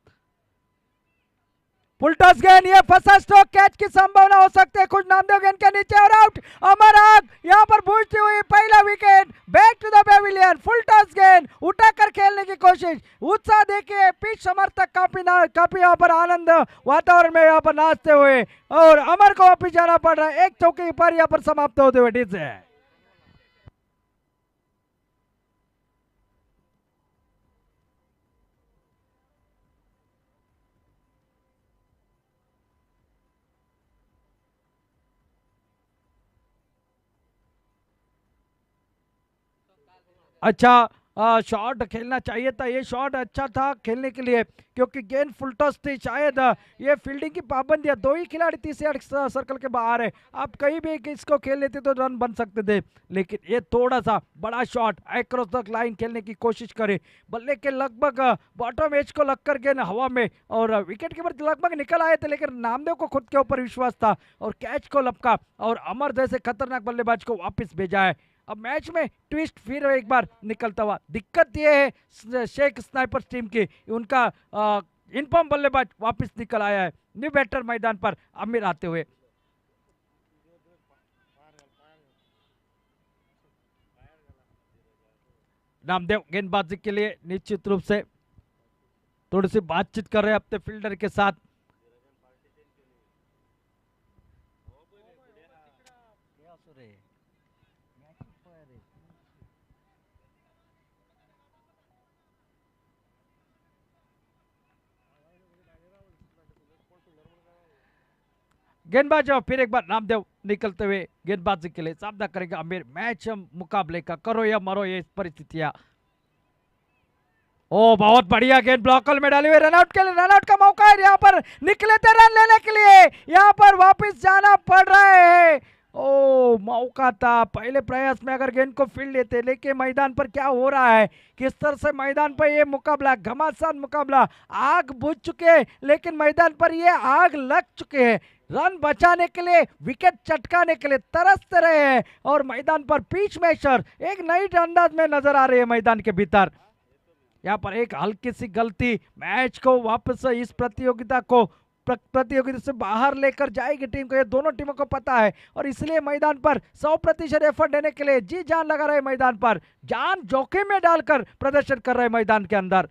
S2: फुल टॉस गेंद, ये फंसा स्ट्रोक, कैच की संभावना हो सकती है. कुछ नामदेव गेंद के नीचे और आउट. अमर आग यहां पर बूझती हुई पहला wicket. Back to the pavilion. Full toss गेंद उठाकर खेलने की कोशिश. उत्साह देखिए, पिच समर्थक काफी यहाँ पर आनंद वातावरण में यहाँ पर नाचते हुए, और अमर को वापिस जाना पड़ रहा है. एक चौके पर यहाँ पर समाप्त होते हुए डीजे. अच्छा शॉट खेलना चाहिए था। ये शॉट अच्छा था खेलने के लिए क्योंकि गेंद फुल टॉस थी। शायद ये फील्डिंग की पाबंदी है, दो ही खिलाड़ी 30 यार्ड सर्कल के बाहर है। आप कहीं भी इसको खेल लेते तो रन बन सकते थे, लेकिन ये थोड़ा सा बड़ा शॉट अक्रॉस द लाइन खेलने की कोशिश करे। बल्ले के लगभग बॉटम एज को लगकर गेंद हवा में और विकेट कीपर लगभग निकल आए थे, लेकिन नामदेव को खुद के ऊपर विश्वास था और कैच को लपका और अमर जैसे खतरनाक बल्लेबाज को वापस भेजा है। अब मैच में ट्विस्ट फिर एक बार निकलता हुआ। दिक्कत यह है शेख स्नाइपर्स टीम की, उनका इनफॉर्म बल्लेबाज वापस निकल आया है। न्यू बैटर मैदान पर आमिर आते हुए। नामदेव गेंदबाजी के लिए निश्चित रूप से थोड़ी सी बातचीत कर रहे हैं अपने फील्डर के साथ। गेंदबाज और फिर एक बार नामदेव निकलते हुए गेंदबाजी के लिए सामना करेगा आमिर। मैच मुकाबले का करो या मरो ये परिस्थितियां। ओ बहुत बढ़िया गेंद ब्लॉकल में डाली हुई, रनआउट के लिए, रनआउट का मौका है। यहाँ पर निकले थे रन लेने के लिए, यहाँ पर वापस जाना पड़ रहा है। ओ मौका था पहले प्रयास में अगर गेंद को फील्ड लेते, लेकिन मैदान पर क्या हो रहा है, किस तरह से मैदान पर ये मुकाबला, घमासान मुकाबला, आग बुझ चुके हैं लेकिन मैदान पर ये आग लग चुके हैं। रन बचाने के लिए, विकेट चटकाने के लिए तरसते रहे हैं और मैदान पर पिच मेकर एक नई अंदाज में नजर आ रही है मैदान के भीतर। यहाँ पर एक हल्की सी गलती मैच को वापस इस प्रतियोगिता को प्रतियोगिता से बाहर लेकर जाएगी टीम को, ये दोनों टीमों को पता है और इसलिए मैदान पर 100% एफर्ट देने के लिए जी जान लगा रहे, मैदान पर जान जोखिम में डालकर प्रदर्शन कर रहे मैदान के अंदर।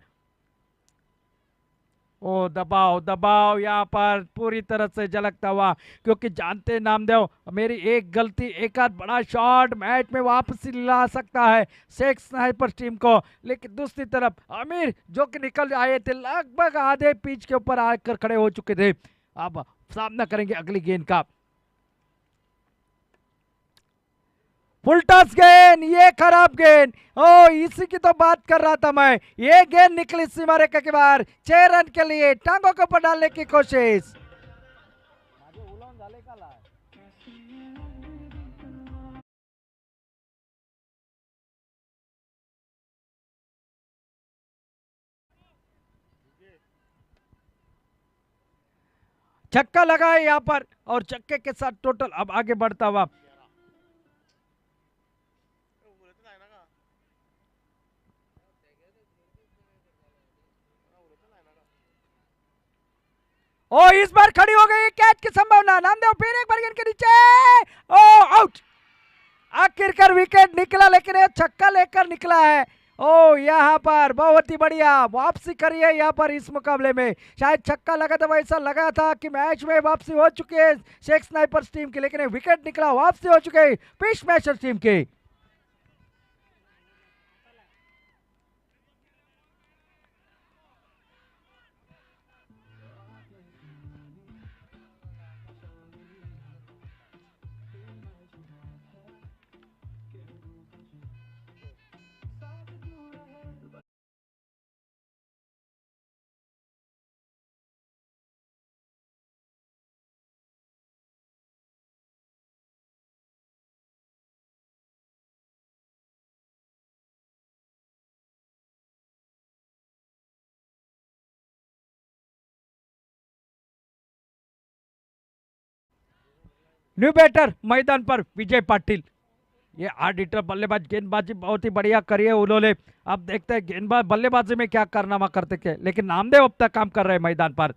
S2: ओ दबाव दबाव यहाँ पर पूरी तरह से झलकता हुआ, क्योंकि जानते नामदेव मेरी एक गलती, एक आध बड़ा शॉट मैच में वापसी ला सकता है शेख स्नाइपर्स टीम को। लेकिन दूसरी तरफ आमिर जो कि निकल आए थे, लगभग आधे पिच के ऊपर आकर खड़े हो चुके थे। अब सामना करेंगे अगली गेंद का। फुल टॉस गेंद, ये खराब गेंद। ओ इसी की तो बात कर रहा था मैं। ये गेंद निकली सीमा रेखा के बाहर, 6 रन के लिए टांगों के ऊपर डालने की कोशिश। छक्का लगा है यहाँ पर और छक्के के साथ टोटल अब आगे बढ़ता हुआ। ओ इस बार खड़ी हो गई कैच की संभावना। नामदेव फिर एक बार गेंद के नीचे, ओ आउट। आखिरकार विकेट निकला, लेकिन ये छक्का लेकर निकला है। ओ यहाँ पर बहुत ही बढ़िया वापसी करी है यहाँ पर इस मुकाबले में। शायद छक्का लगा था, वैसा लगा था कि मैच में वापसी हो चुकी है शेख स्नाइपर्स टीम की, लेकिन विकेट निकला, वापसी हो चुकी है फिश मैचर्स टीम की। न्यू बैटर मैदान पर विजय पाटिल। ये 8 बल्लेबाज गेंदबाजी बहुत ही बढ़िया करी है उन्होंने। अब देखते हैं गेंदबाज बल्लेबाजी में क्या कारनामा करते के, लेकिन नामदेव अब तक काम कर रहे हैं मैदान पर।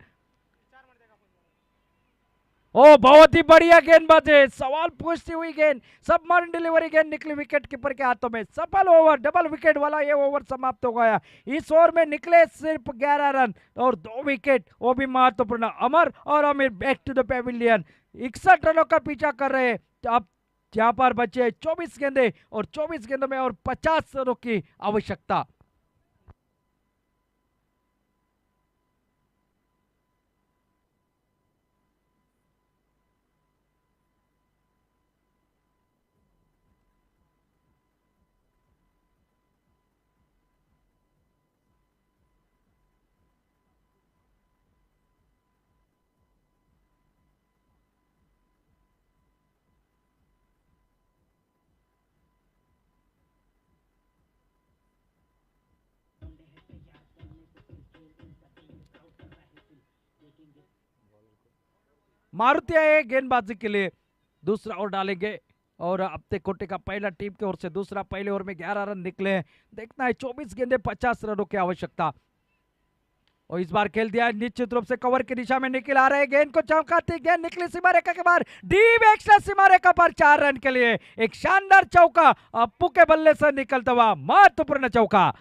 S2: ओ बहुत ही बढ़िया गेंदबाजी, सवाल पूछती हुई गेंद, सबमरीन डिलीवरी गेंद निकली विकेट कीपर के हाथों में। सफल ओवर, डबल विकेट वाला ये ओवर समाप्त हो गया। इस ओवर में निकले सिर्फ 11 रन और 2 विकेट, वो भी महत्वपूर्ण। अमर और Aamir back to the pavilion 61 रनों का पीछा कर रहे हैं। अब यहाँ पर बचे 24 गेंदे और 24 गेंदों में और 50 रनों की आवश्यकता। मारुति आए गेंदबाजी के लिए, दूसरा ओवर डालेंगे और अपने कोटे का पहला टीम की ओर से दूसरा। पहले ओवर में 11 रन निकले हैं। देखना है 24 गेंदे 50 रनों की आवश्यकता। और इस बार खेल दिया निश्चित रूप से कवर की दिशा में निकल आ रहे, गेंद को चौंकाती गेंद निकली सीमा रेखा के बाहर, डीप एक्स्ट्रा सीमा रेखा पर 4 रन के लिए एक शानदार चौका अप्पू के बल्ले से निकलता हुआ महत्वपूर्ण चौका।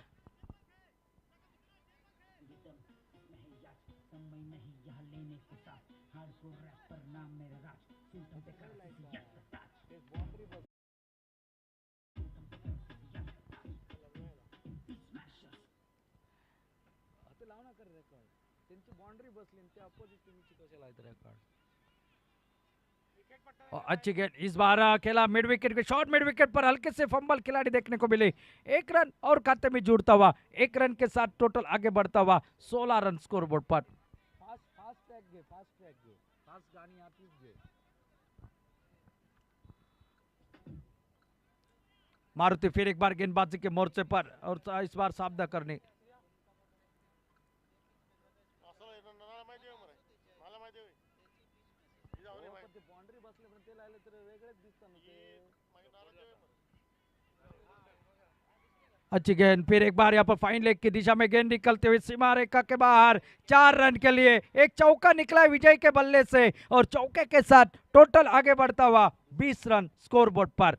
S2: अच्छी गेंद इस बार खेला मिड विकेट के शॉट, मिड विकेट पर हल्के से फंबल खिलाड़ी देखने को मिले। 1 रन और खाते में जुड़ता हुआ 1 रन के साथ टोटल आगे बढ़ता हुआ 16 रन स्कोर बोर्ड पर। मारुति फिर एक बार गेंदबाजी के मोर्चे पर और इस बार सावधान करने। अच्छी गेंद फिर एक बार यहाँ पर फाइन लेग की दिशा में गेंद निकलते हुए सीमा रेखा के बाहर 4 रन के लिए एक चौका निकला विजय के बल्ले से और चौके के साथ टोटल आगे बढ़ता हुआ 20 रन स्कोर बोर्ड पर।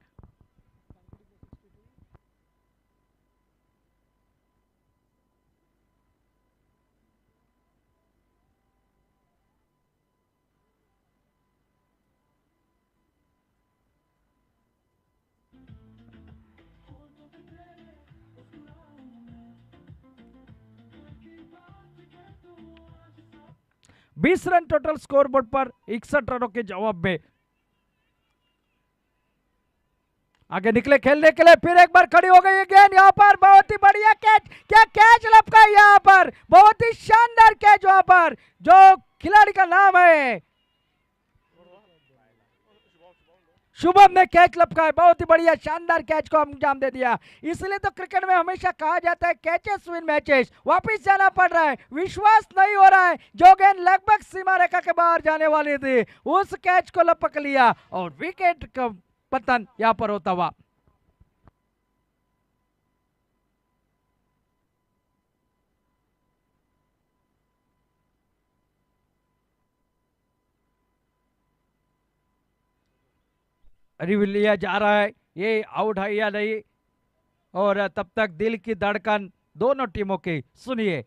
S2: बीस रन टोटल स्कोर बोर्ड पर 61 रनों के जवाब में। आगे निकले खेलने के लिए, फिर एक बार खड़ी हो गई गेंद यहाँ पर, बहुत ही बढ़िया कैच, क्या कैच लपका यहाँ पर, बहुत ही शानदार कैच वहां पर, जो खिलाड़ी का नाम है शुभम ने कैच लपकाया, बहुत ही बढ़िया शानदार कैच को अंजाम दे दिया। इसलिए तो क्रिकेट में हमेशा कहा जाता है कैचेस विन मैचेस। वापिस जाना पड़ रहा है, विश्वास नहीं हो रहा है, जो गेंद लगभग सीमा रेखा के बाहर जाने वाली थी उस कैच को लपक लिया और विकेट का पतन यहां पर होता हुआ। रिव्यू लिया जा रहा है ये आउट है या नहीं, और तब तक दिल की धड़कन दोनों टीमों की सुनिए।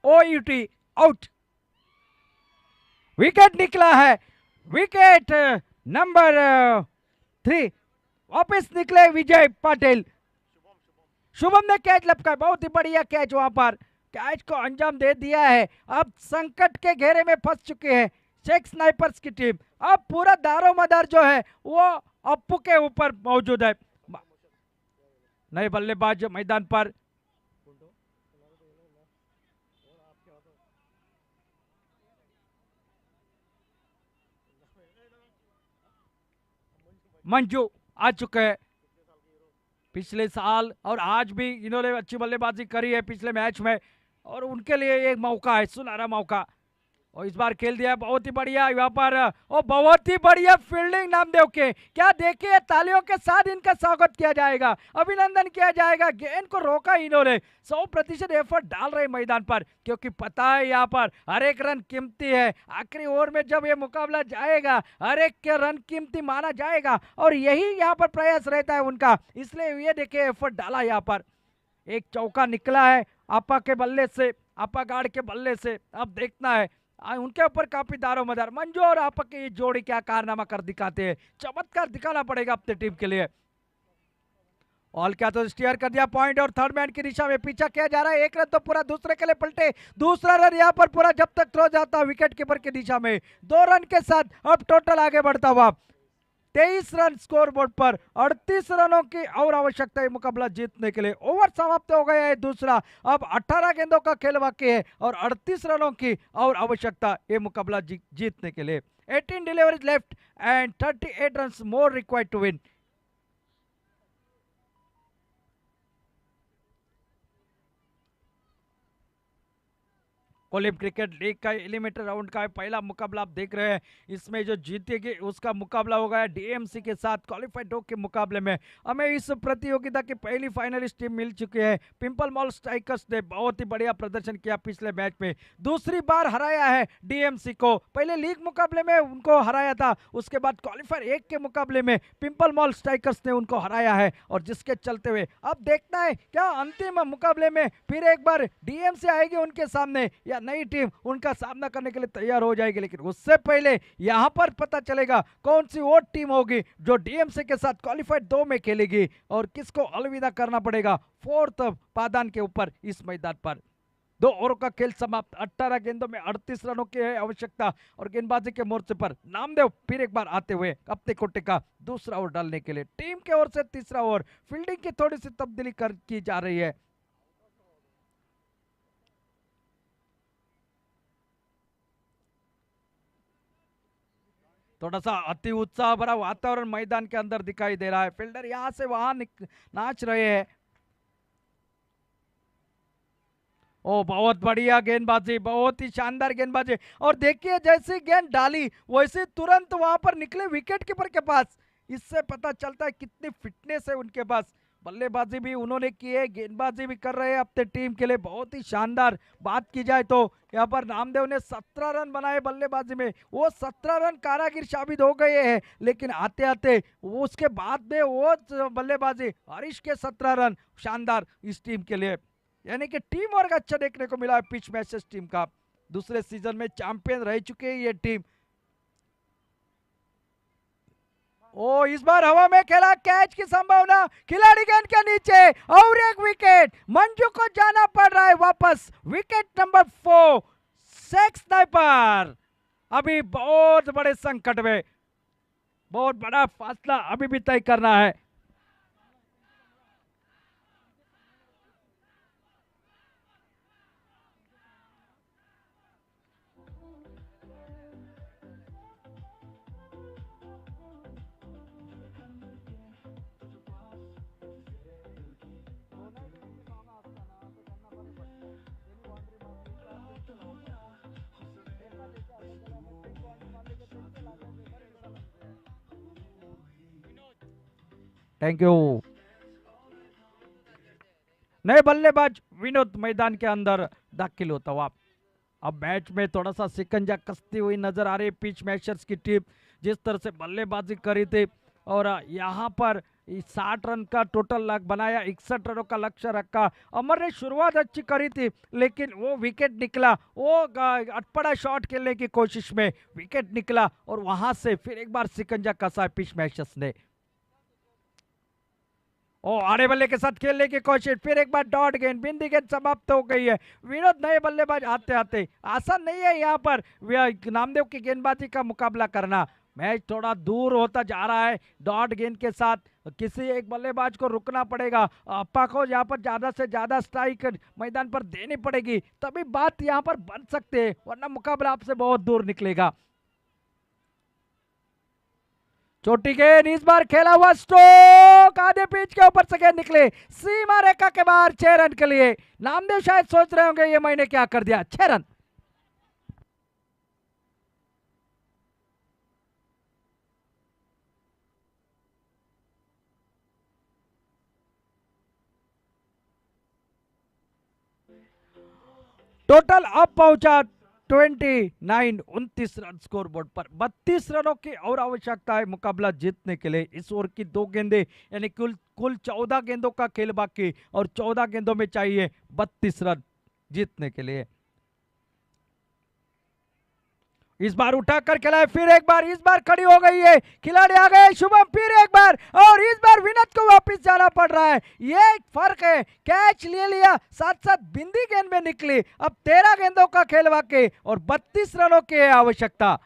S2: OUT आउट, विकेट निकला है, विकेट नंबर 3, वापस निकले विजय पाटिल। शुभम ने कैच लपका, बहुत ही बढ़िया कैच, वहां पर कैच को अंजाम दे दिया है। अब संकट के घेरे में फंस चुके हैं शेख स्नाइपर्स की टीम। अब पूरा दारोमदार जो है वो अप्पू के ऊपर मौजूद है। नए बल्लेबाज मैदान पर, मंजू आ चुके हैं। पिछले साल और आज भी इन्होंने अच्छी बल्लेबाजी करी है पिछले मैच में, और उनके लिए एक मौका है, सुनहरा मौका। और इस बार खेल दिया बहुत ही बढ़िया यहाँ पर, और बहुत ही बढ़िया फील्डिंग नामदेव के, क्या देखिए तालियों के साथ इनका स्वागत किया जाएगा, अभिनंदन किया जाएगा। गेंद को रोका इन्होंने, 100% एफर्ट डाल रहे मैदान पर, क्योंकि पता है यहाँ पर हर एक रन कीमती है। आखिरी ओवर में जब ये मुकाबला जाएगा हर एक के रन कीमती माना जाएगा, और यही यहाँ पर प्रयास रहता है उनका। इसलिए ये देखिए एफर्ट डाला यहाँ पर। एक चौका निकला है आपा के बल्ले से, आपा गार्ड के बल्ले से। अब देखना है उनके ऊपर काफी दारोमदार मंजू और आपा की जोड़ी क्या कारनामा कर दिखाते हैं। चमत्कार दिखाना पड़ेगा अपनी टीम के लिए। ऑल क्या तो स्टीयर कर दिया पॉइंट और थर्ड मैन की दिशा में पीछा किया जा रहा है। एक रन तो पूरा दूसरे के लिए पलटे, दूसरा रन यहाँ पर पूरा जब तक थ्रो जाता विकेट कीपर की दिशा में। 2 रन के साथ अब टोटल आगे बढ़ता हुआ 23 रन स्कोर बोर्ड पर। 38 रनों की और आवश्यकता है मुकाबला जीतने के लिए। ओवर समाप्त हो गया है दूसरा, अब 18 गेंदों का खेल बाकी है और 38 रनों की और आवश्यकता ये मुकाबला जीतने के लिए। 18 deliveries left and 38 run more required to win. Kolam cricket league का एलिमिनेटर राउंड का पहला मुकाबला आप देख रहे हैं। इसमें जो जीतेगी उसका मुकाबला होगा डीएमसी के साथ। क्वालिफाइड के मुकाबले में हमें इस प्रतियोगिता की पहली फाइनलिस्ट टीम मिल चुकी है। पिंपल मॉल स्ट्राइकर्स ने बहुत ही बढ़िया प्रदर्शन किया पिछले मैच में, दूसरी बार हराया है डीएमसी को। पहले लीग मुकाबले में उनको हराया था, उसके बाद क्वालिफायर 1 के मुकाबले में पिंपल मॉल स्ट्राइकर्स ने उनको हराया है। और जिसके चलते हुए अब देखना है क्या अंतिम मुकाबले में फिर एक बार डीएमसी आएगी उनके सामने या नई टीम उनका सामना करने के लिए तैयार हो जाएगी। लेकिन उससे पहले यहां पर पता चलेगा कौन सी वो टीम होगी जो डीएमसी के साथ क्वालिफाइड 2 में खेलेगी और किसको अलविदा करना पड़ेगा 4th पादान के ऊपर इस मैदान पर। 2 ओवरों का खेल समाप्त। 18 गेंदों में 38 रनों की है आवश्यकता और गेंदबाजी के मोर्चे पर नामदेव फिर एक बार आते हुए अपने कोटे का दूसरा ओवर डालने के लिए। टीम के ओर से तीसरा ओवर, फील्डिंग की थोड़ी सी तब्दीली की जा रही है। थोड़ा सा अति उत्साह भरा वातावरण मैदान के अंदर दिखाई दे रहा है। फील्डर यहां से वहां नाच रहे हैं। ओ बहुत बढ़िया गेंदबाजी, बहुत ही शानदार गेंदबाजी। और देखिए जैसे गेंद डाली वैसे तुरंत वहां पर निकले विकेट कीपर के पास। इससे पता चलता है कितनी फिटनेस है उनके पास। बल्लेबाजी भी उन्होंने की है, गेंदबाजी भी कर रहे हैं अपने टीम के लिए, बहुत ही शानदार। बात की जाए तो यहाँ पर नामदेव ने 17 रन बनाए बल्लेबाजी में। वो 17 रन कारागिर साबित हो गए हैं, लेकिन आते आते वो उसके बाद में वो बल्लेबाजी हरीश के 17 रन शानदार इस टीम के लिए। यानी कि टीम वर्क अच्छा देखने को मिला है पिच मैसेज टीम का। दूसरे सीजन में चैंपियन रह चुके हैं ये टीम। ओ इस बार हवा में खेला, कैच की संभावना, खिलाड़ी गेंद के नीचे और एक विकेट। मंजू को जाना पड़ रहा है वापस। विकेट नंबर 4 सेक्स स्नाइपर अभी बहुत बड़े संकट में, बहुत बड़ा फासला अभी भी तय करना है। Thank you. नए बल्लेबाज विनोद मैदान के अंदर दाखिल होता हुआ। अब मैच में थोड़ा सा सिकंजा कसती हुई नजर आ रही है पिच मैचर्स की टीम। जिस तरह से बल्लेबाजी करी थी और यहाँ पर 60 रन का टोटल लग बनाया, 61 रनों का लक्ष्य रखा। अमर ने शुरुआत अच्छी करी थी लेकिन वो विकेट निकला, वो अटपटा शॉट खेलने की कोशिश में विकेट निकला और वहां से फिर एक बार सिकंजा कसा पिच मैचर्स ने। ओ आड़े बल्ले के साथ खेलने की कोशिश, फिर एक बार डॉट गेंद, बिंदी गेंद समाप्त हो गई है। विनोद नए बल्लेबाज आते आते आसान नहीं है यहाँ पर नामदेव की गेंदबाजी का मुकाबला करना। मैच थोड़ा दूर होता जा रहा है। डॉट गेंद के साथ किसी एक बल्लेबाज को रुकना पड़ेगा। अप्पा को यहाँ पर ज्यादा से ज्यादा स्ट्राइक मैदान पर देनी पड़ेगी, तभी बात यहाँ पर बन सकती है, वरना मुकाबला आपसे बहुत दूर निकलेगा। छोटी गेंद, इस बार खेला हुआ स्ट्रोक, आधे पिच के ऊपर से गेंद निकले सीमा रेखा के बाहर 6 रन के लिए। नामदेव शायद सोच रहे होंगे ये मैंने क्या कर दिया, 6 रन। टोटल अब पहुंचा 29 रन स्कोर बोर्ड पर। 32 रनों की और आवश्यकता है मुकाबला जीतने के लिए। इस ओवर की 2 गेंदें यानी कुल 14 गेंदों का खेल बाकी और 14 गेंदों में चाहिए 32 रन जीतने के लिए। इस बार उठाकर खिलाए, फिर एक बार, इस बार खड़ी हो गई है, खिलाड़ी आ गए शुभम, फिर एक बार, और इस बार विनत को वापस जाना पड़ रहा है। ये फर्क है, कैच ले लिया, साथ साथ बिंदी गेंद में निकली। अब 13 गेंदों का खेल बाकी और 32 रनों की आवश्यकता।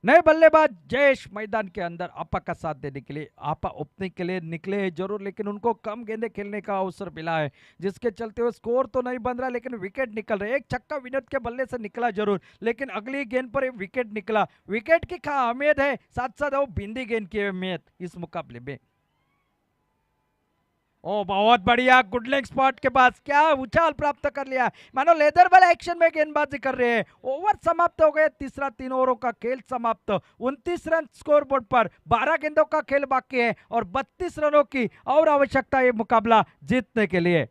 S2: नए बल्लेबाज जयेश मैदान के अंदर आपा का साथ देने के लिए, आपा ओपनिंग के लिए निकले हैं जरूर, लेकिन उनको कम गेंदें खेलने का अवसर मिला है, जिसके चलते हुए स्कोर तो नहीं बन रहा, लेकिन विकेट निकल रहे। एक छक्का विनोद के बल्ले से निकला जरूर, लेकिन अगली गेंद पर एक विकेट निकला। विकेट की क्या अहमियत है, साथ साथ वो बिंदी गेंद की अहमियत इस मुकाबले में। ओ बहुत बढ़िया, गुड लेग स्पॉट के पास क्या उछाल प्राप्त कर लिया, मानो लेदर बॉल एक्शन में गेंदबाजी कर रहे हैं। ओवर समाप्त हो गए, तीसरा 3 ओवरों का खेल समाप्त। 29 रन स्कोर बोर्ड पर, 12 गेंदों का खेल बाकी है और 32 रनों की और आवश्यकता है मुकाबला जीतने के लिए।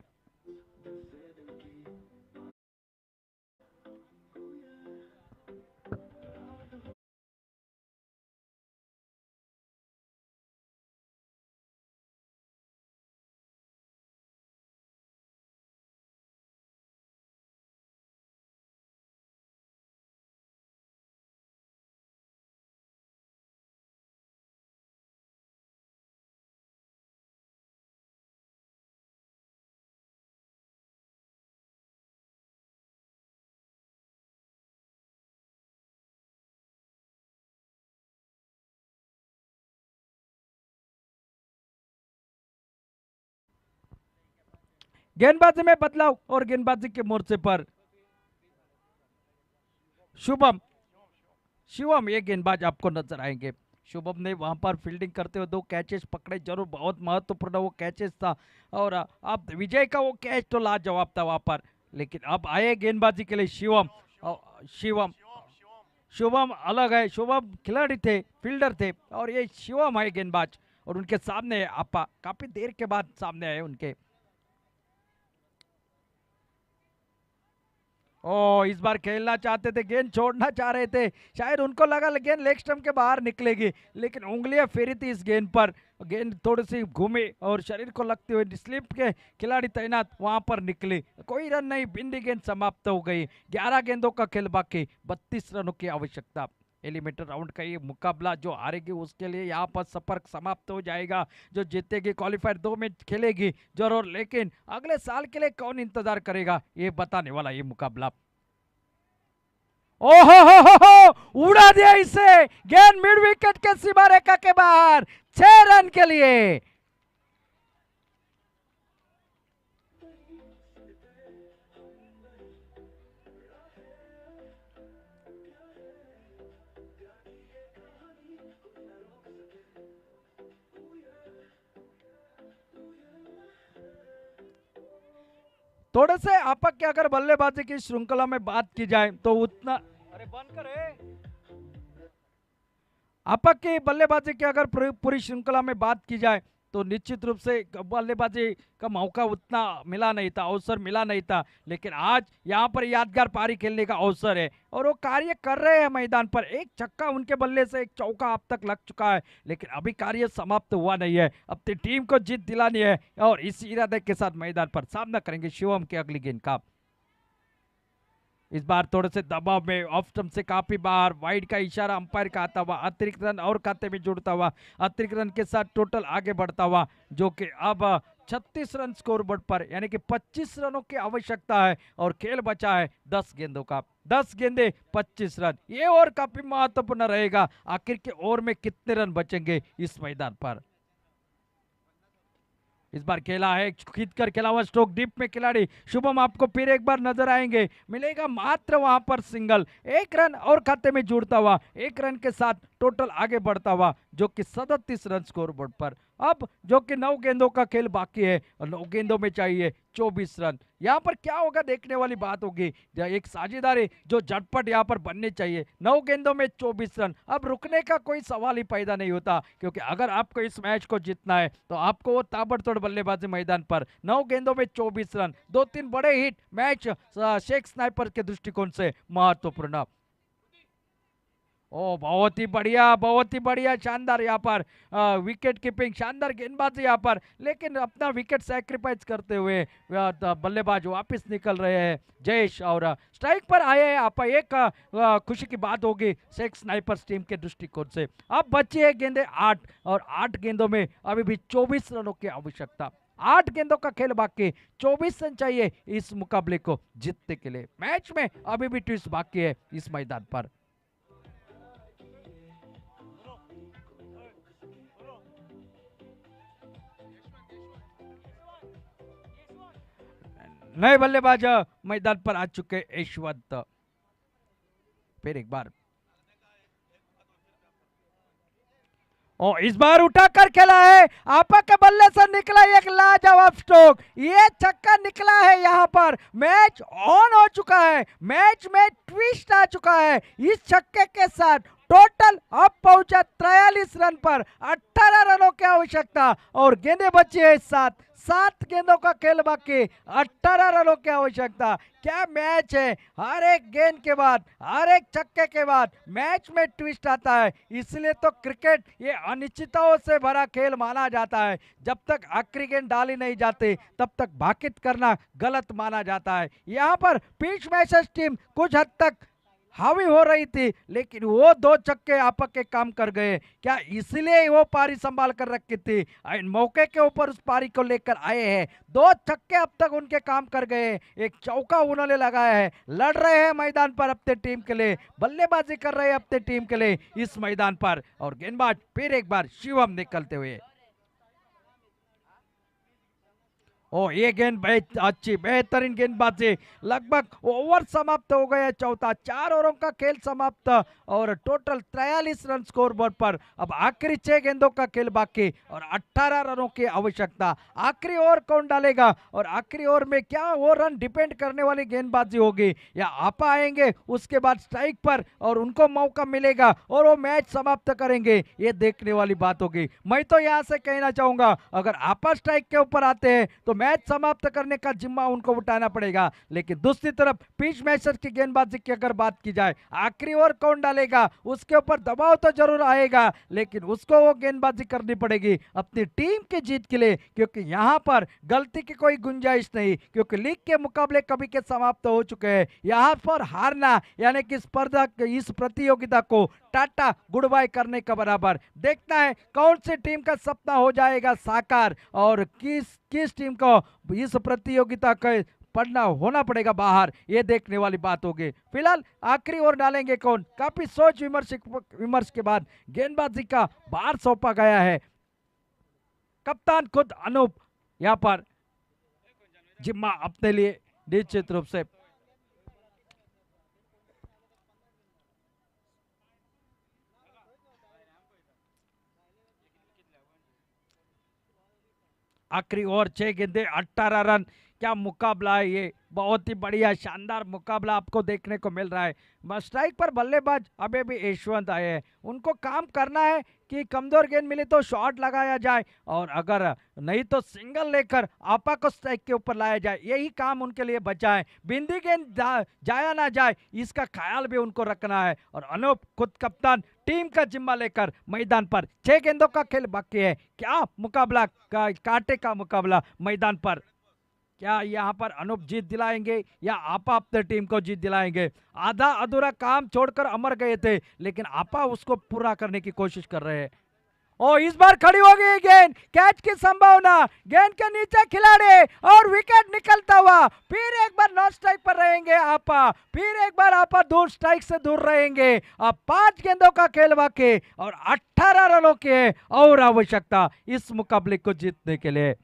S2: गेंदबाजी में बदलाव और गेंदबाजी के मोर्चे पर शुभम, शिवम ये गेंदबाज आपको नजर आएंगे। शुभम ने वहां पर फील्डिंग करते हुए 2 कैचेस पकड़े, जरूर बहुत महत्वपूर्ण वो कैचेस था, और अब विजय का वो कैच तो लाजवाब था वहां पर। लेकिन अब आए गेंदबाजी के लिए शिवम। शिवम, शुभम अलग है, शुभम खिलाड़ी थे, फील्डर थे, और ये शिवम है गेंदबाज, और उनके सामने आपा काफी देर के बाद सामने आए उनके। ओ इस बार खेलना चाहते थे, गेंद छोड़ना चाह रहे थे, शायद उनको लगा गेंद लेग स्टंप के बाहर निकलेगी, लेकिन उंगलियां फेरी थी इस गेंद पर, गेंद थोड़ी सी घूमी और शरीर को लगते हुए स्लिप के खिलाड़ी तैनात वहां पर निकले, कोई रन नहीं, बिंदी गेंद समाप्त हो गई। 11 गेंदों का खेल बाकी, 32 रनों की आवश्यकता। एलिमिनेटर राउंड का ये मुकाबला जो हारेगी उसके लिए यहाँ पर सफर समाप्त हो जाएगा, जो जीतेगी क्वालिफायर 2 मैच खेलेगी जरूर, लेकिन अगले साल के लिए कौन इंतजार करेगा ये बताने वाला ये मुकाबला। ओहो हो, उड़ा दिया इसे, गेंद मिड विकेट के सीमा रेखा के बाहर, 6 रन के लिए। थोड़े से आपक के अगर बल्लेबाजी की श्रृंखला में बात की जाए तो उतना, अरे बंद करे, आपक की बल्लेबाजी की अगर पूरी श्रृंखला में बात की जाए तो निश्चित रूप से बल्लेबाजी का मौका उतना मिला नहीं था, अवसर मिला नहीं था, लेकिन आज यहाँ पर यादगार पारी खेलने का अवसर है और वो कार्य कर रहे हैं मैदान पर। एक छक्का उनके बल्ले से, एक चौका अब तक लग चुका है, लेकिन अभी कार्य समाप्त हुआ नहीं है। अपनी टीम को जीत दिलानी है और इस इरादे के साथ मैदान पर सामना करेंगे शिवम की अगली गेंद का। इस बार थोड़े से दबाव में, ऑफ स्टंप से काफी बाहर, वाइड का इशारा अंपायर का आता हुआ, अतिरिक्त रन और खाते में जुड़ता हुआ, अतिरिक्त रन के साथ टोटल आगे बढ़ता हुआ, जो कि अब 36 रन स्कोर बोर्ड पर, यानी कि 25 रनों की आवश्यकता है और खेल बचा है 10 गेंदों का। 10 गेंदे 25 रन, ये और काफी महत्वपूर्ण रहेगा, आखिर के ओवर में कितने रन बचेंगे इस मैदान पर। इस बार खेला है खींच कर खेला हुआ स्ट्रोक, डीप में खिलाड़ी शुभम आपको फिर एक बार नजर आएंगे, मिलेगा मात्र वहां पर सिंगल, 1 रन और खाते में जुड़ता हुआ, 1 रन के साथ टोटल आगे बढ़ता हुआ, जो कि 37 रन स्कोर बोर्ड पर। अब जो कि 9 गेंदों का खेल बाकी है और 9 गेंदों में चाहिए 24 रन। यहाँ पर क्या होगा देखने वाली बात होगी। एक साझेदारी जो झटपट यहाँ पर बननी चाहिए। 9 गेंदों में 24 रन, अब रुकने का कोई सवाल ही पैदा नहीं होता, क्योंकि अगर आपको इस मैच को जीतना है तो आपको वो ताबड़तोड़ बल्लेबाजी मैदान पर 9 गेंदों में 24 रन, 2-3 बड़े हिट, मैच शेख स्नाइपर के दृष्टिकोण से महत्वपूर्ण। ओ बहुत ही बढ़िया, शानदार यहाँ पर विकेट कीपिंग, शानदार गेंदबाजी यहाँ पर, लेकिन अपना विकेट सैक्रिफाइस करते हुए बल्लेबाज वापस निकल रहे हैं जयेश और स्ट्राइक पर आए हैं। आप एक खुशी की बात होगी शेख स्नाइपर्स टीम के दृष्टिकोण से। अब बची है गेंदे 8 और 8 गेंदों में अभी भी 24 रनों की आवश्यकता। 8 गेंदों का खेल बाकी, 24 रन चाहिए इस मुकाबले को जीतने के लिए। मैच में अभी भी ट्विस्ट बाकी है इस मैदान पर। नए बल्लेबाज मैदान पर आ चुके यशवंत। फिर एक बार और इस बार उठाकर खेला है, आपा के बल्ले से निकला एक लाजवाब स्ट्रोक, ये छक्का निकला है। यहाँ पर मैच ऑन हो चुका है, मैच में ट्विस्ट आ चुका है। इस छक्के के साथ टोटल अब पहुंचा 43 रन पर, 18 रनों की आवश्यकता और गेंदे बची है 7 गेंदों का खेल बाकी, 18 रनों की आवश्यकता। क्या मैच है, हर एक गेंद के बाद, हर एक छक्के के बाद मैच में ट्विस्ट आता है। इसलिए तो क्रिकेट ये अनिश्चितताओं से भरा खेल माना जाता है। जब तक आखिरी गेंद डाली नहीं जाती तब तक भाकित करना गलत माना जाता है। यहाँ पर पिच मैसेज टीम कुछ हद तक हावी हो रही थी, लेकिन वो 2 छक्के आपक के काम कर गए। क्या इसलिए वो पारी संभाल कर रखी थी, मौके के ऊपर उस पारी को लेकर आए हैं। 2 छक्के अब तक उनके काम कर गए, एक चौका उन्होंने लगाया है। लड़ रहे हैं मैदान पर अपने टीम के लिए, बल्लेबाजी कर रहे हैं अपने टीम के लिए इस मैदान पर। और गेंदबाज फिर एक बार शिवम निकलते हुए। ओ ये गेंद अच्छी बेहतरीन गेंदबाजी, लगभग ओवर समाप्त हो गया चौथा, 4 ओवरों का खेल समाप्त और टोटल 43 रन स्कोर बोर्ड पर। अब आखिरी 6 गेंदों का खेल बाकी और 18 रनों की आवश्यकता। आखिरी ओवर कौन डालेगा और आखिरी ओवर में क्या वो रन डिपेंड करने वाली गेंदबाजी होगी, या आपा आएंगे उसके बाद स्ट्राइक पर और उनको मौका मिलेगा और वो मैच समाप्त करेंगे, ये देखने वाली बात होगी। मैं तो यहाँ से कहना चाहूंगा अगर आपा स्ट्राइक के ऊपर आते हैं तो मैच समाप्त करने का जिम्मा उनको उठाना पड़ेगा। लेकिन दूसरी तरफ पिच मैचर की गेंदबाजी की अगर बात की जाए, आखिरी ओवर कौन डालेगा उसके ऊपर दबाव तो जरूर आएगा, लेकिन उसको वो गेंदबाजी करनी पड़ेगी अपनी टीम की जीत के लिए, क्योंकि यहाँ पर गलती की कोई गुंजाइश नहीं, क्योंकि लीग के मुकाबले कभी के समाप्त हो चुके हैं। यहाँ पर हारना यानी कि स्पर्धा इस प्रतियोगिता को टाटा गुड बाय करने का बराबर। देखना है कौन सी टीम का सपना हो जाएगा साकार और किस टीम को इस प्रतियोगिता के पढ़ना होना पड़ेगा बाहर, ये देखने वाली बात होगी। फिलहाल आखिरी ओवर डालेंगे कौन, काफी सोच विमर्श के बाद गेंदबाजी का भार सौंपा गया है। कप्तान खुद अनूप यहाँ पर जिम्मा अपने लिए निश्चित रूप से आखिरी ओवर 6 गेंदे 18 रन। क्या मुकाबला है ये, बहुत ही बढ़िया शानदार मुकाबला आपको देखने को मिल रहा है। स्ट्राइक पर बल्लेबाज अभी भी यशवंत आए हैं, उनको काम करना है कि कमजोर गेंद मिले तो शॉट लगाया जाए और अगर नहीं तो सिंगल लेकर आपा को स्ट्राइक के ऊपर लाया जाए, यही काम उनके लिए बचा है। बिंदी गेंद जाया ना जाए इसका ख्याल भी उनको रखना है। और अनूप खुद कप्तान टीम का जिम्मा लेकर मैदान पर, 6 गेंदों का खेल बाकी है। क्या मुकाबला कांटे का मुकाबला मैदान पर, क्या यहाँ पर अनूप जीत दिलाएंगे या आपा अपने टीम को जीत दिलाएंगे। आधा अधूरा काम छोड़कर अमर गए थे, लेकिन आपा उसको पूरा करने की कोशिश कर रहे हैं। और इस बार खड़ी हो गई गेंद, कैच की संभावना, गेंद के नीचे खिलाड़ी और विकेट निकलता हुआ। फिर एक बार नॉन स्ट्राइक पर रहेंगे आपा, फिर एक बार आपा दूर स्ट्राइक से दूर रहेंगे। अब 5 गेंदों का खेल बाकी और 18 रनों की और आवश्यकता इस मुकाबले को जीतने के लिए।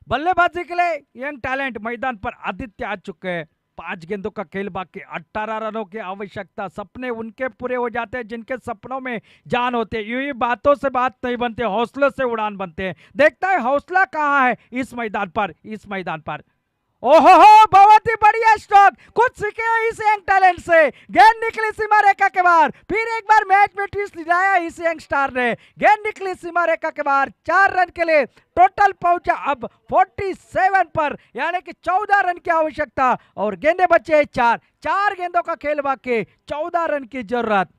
S2: बल्लेबाजी के लिए यंग टैलेंट मैदान पर आदित्य आ चुके हैं। 5 गेंदों का खेल बाकी, 18 रनों की आवश्यकता। सपने उनके पूरे हो जाते हैं जिनके सपनों में जान होती है। यूं ही बातों से बात नहीं बनते, हौसले से उड़ान बनते हैं। देखता है हौसला कहाँ है इस मैदान पर, इस मैदान पर। ओहो हो, बहुत ही बढ़िया स्ट्रोक, कुछ सीखे हैं इस यंग टैलेंट से। गेंद निकली सीमा रेखा के बाहर, फिर एक बार मैच में ट्विस्ट लाया इस यंग स्टार ने। गेंद निकली सीमा रेखा के बाहर, 4 रन के लिए टोटल पहुंचा अब 47 पर, यानी कि 14 रन की आवश्यकता और गेंदे बचे 4 गेंदों का खेल बाकी, 14 रन की जरूरत।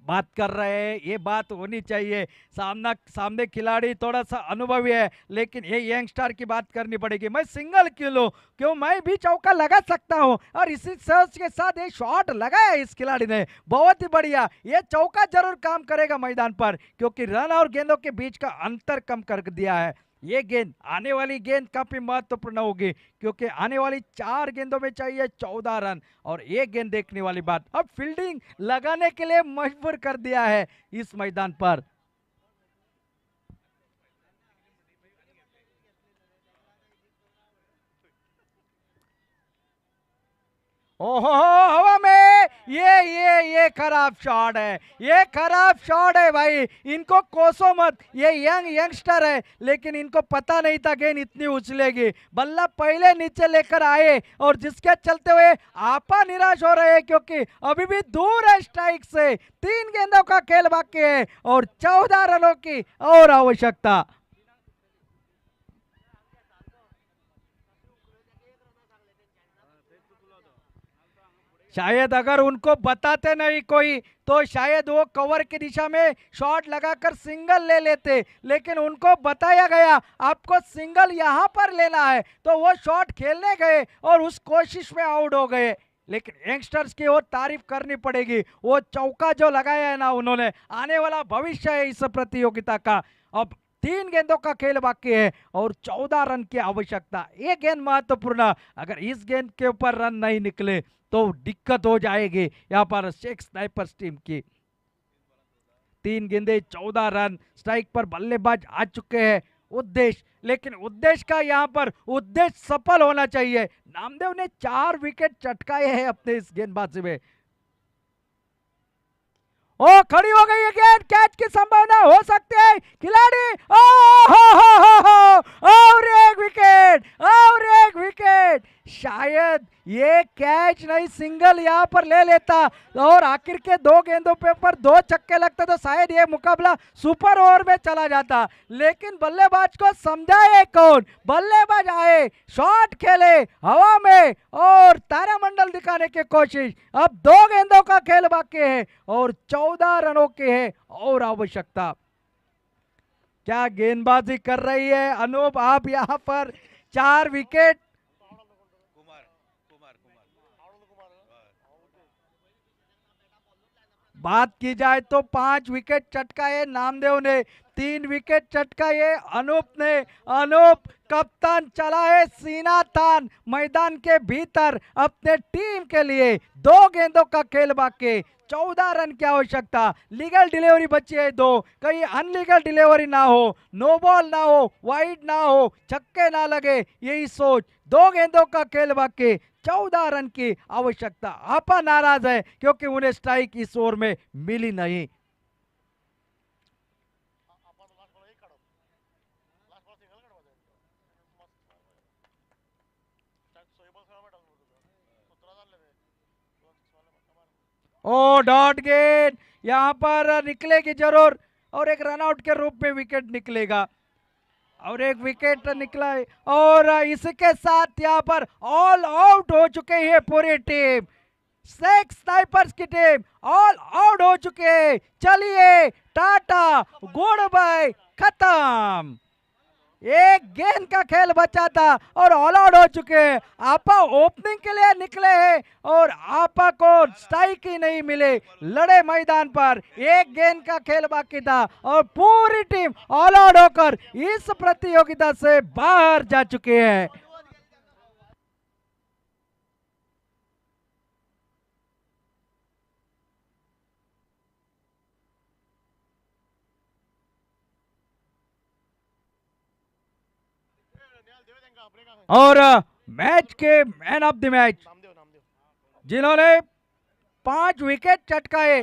S2: बात कर रहे हैं, ये बात होनी चाहिए। सामने खिलाड़ी थोड़ा सा अनुभवी है, लेकिन ये यंगस्टर की बात करनी पड़ेगी। मैं सिंगल क्यों लूं, क्यों मैं भी चौका लगा सकता हूं। और इसी सोच के साथ एक शॉट लगाया इस खिलाड़ी ने, बहुत ही बढ़िया। ये चौका जरूर काम करेगा मैदान पर, क्योंकि रन और गेंदों के बीच का अंतर कम कर दिया है। ये गेंद, आने वाली गेंद काफी महत्वपूर्ण होगी, क्योंकि आने वाली 4 गेंदों में चाहिए 14 रन। और ये गेंद देखने वाली बात, अब फील्डिंग लगाने के लिए मजबूर कर दिया है इस मैदान पर। ओहो, हवा में ये खराब शॉट है, ये खराब शॉट है भाई। इनको कोसो मत, ये यंगस्टर है, लेकिन इनको पता नहीं था गेंद इतनी उछलेगी। बल्ला पहले नीचे लेकर आए और जिसके चलते हुए आपा निराश हो रहे हैं, क्योंकि अभी भी दूर है स्ट्राइक से। 3 गेंदों का खेल बाकी है और 14 रनों की और आवश्यकता। शायद अगर उनको बताते नहीं कोई, तो शायद वो कवर की दिशा में शॉट लगाकर सिंगल ले लेते, लेकिन उनको बताया गया आपको सिंगल यहां पर लेना है, तो वो शॉट खेलने गए और उस कोशिश में आउट हो गए। लेकिन यंगस्टर्स की वो तारीफ करनी पड़ेगी, वो चौका जो लगाया है ना उन्होंने, आने वाला भविष्य है इस प्रतियोगिता का। अब 3 गेंदों का खेल बाकी है और 14 रन की आवश्यकता। ये गेंद महत्वपूर्ण, अगर इस गेंद के ऊपर रन नहीं निकले तो दिक्कत हो जाएगी यहाँ पर शेख स्नाइपर्स टीम की। 3 गेंदे 14 रन, स्ट्राइक पर बल्लेबाज आ चुके हैं। उद्देश्य, लेकिन उद्देश्य का यहाँ पर उद्देश्य सफल होना चाहिए। नामदेव ने 4 विकेट चटकाए हैं अपने इस गेंदबाजी में। ओ, खड़ी हो गई है गेंद, कैच की संभावना हो सकती है खिलाड़ी। ओ हो, और एक विकेट, और एक विकेट। शायद ये कैच नहीं, सिंगल यहां पर ले लेता और आखिर के 2 गेंदों पे पर 2 छक्के लगते तो शायद ये मुकाबला सुपर ओवर में चला जाता। लेकिन बल्लेबाज को समझाए कौन, बल्लेबाज आए, शॉट खेले हवा में और तारामंडल दिखाने की कोशिश। अब 2 गेंदों का खेल बाकी है और 14 रनों की है और आवश्यकता। क्या गेंदबाजी कर रही है अनूप आप यहाँ पर। 4 विकेट, बात की जाए तो 5 विकेट चटकाए नामदेव ने, 3 विकेट चटकाए अनूप ने। अनूप कप्तान चला है सीना तान मैदान के भीतर अपने टीम के लिए। 2 गेंदों का खेल बाकी, 14 रन की आवश्यकता। लीगल डिलीवरी बची है 2, कहीं अनलीगल डिलीवरी ना हो, नो बॉल ना हो, वाइड ना हो, छक्के ना लगे, यही सोच। 2 गेंदों का खेल बाकी, 14 रन की आवश्यकता। आपा नाराज है क्योंकि उन्हें स्ट्राइक इस ओवर में मिली नहीं। ओ, डॉट गेंद यहां पर निकलेगी जरूर और एक रनआउट के रूप में विकेट निकलेगा और एक विकेट निकला है। और इसके साथ यहाँ पर ऑल आउट हो चुके हैं पूरी टीम, शेख स्नाइपर्स की टीम ऑल आउट हो चुके हैं। चलिए टाटा गुड बाय, खत्म। एक गेंद का खेल बचा था और ऑल आउट हो चुके हैं। आपा ओपनिंग के लिए निकले हैं और आपा को स्ट्राइक ही नहीं मिले, लड़े मैदान पर। एक गेंद का खेल बाकी था और पूरी टीम ऑल आउट होकर इस प्रतियोगिता से बाहर जा चुकी है। और मैच के मैन ऑफ द मैच जिन्होंने 5 विकेट चटकाए,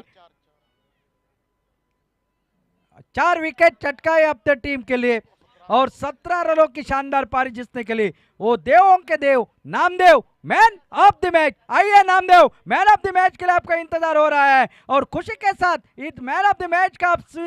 S2: 4 विकेट चटकाए अपने टीम के लिए और 17 रनों की शानदार पारी जीतने के लिए, वो देवों के देव Namdev man of the match. आइए Namdev, man of the match के लिए आपका इंतजार हो रहा है और खुशी के साथ इस मैन ऑफ द मैच का आप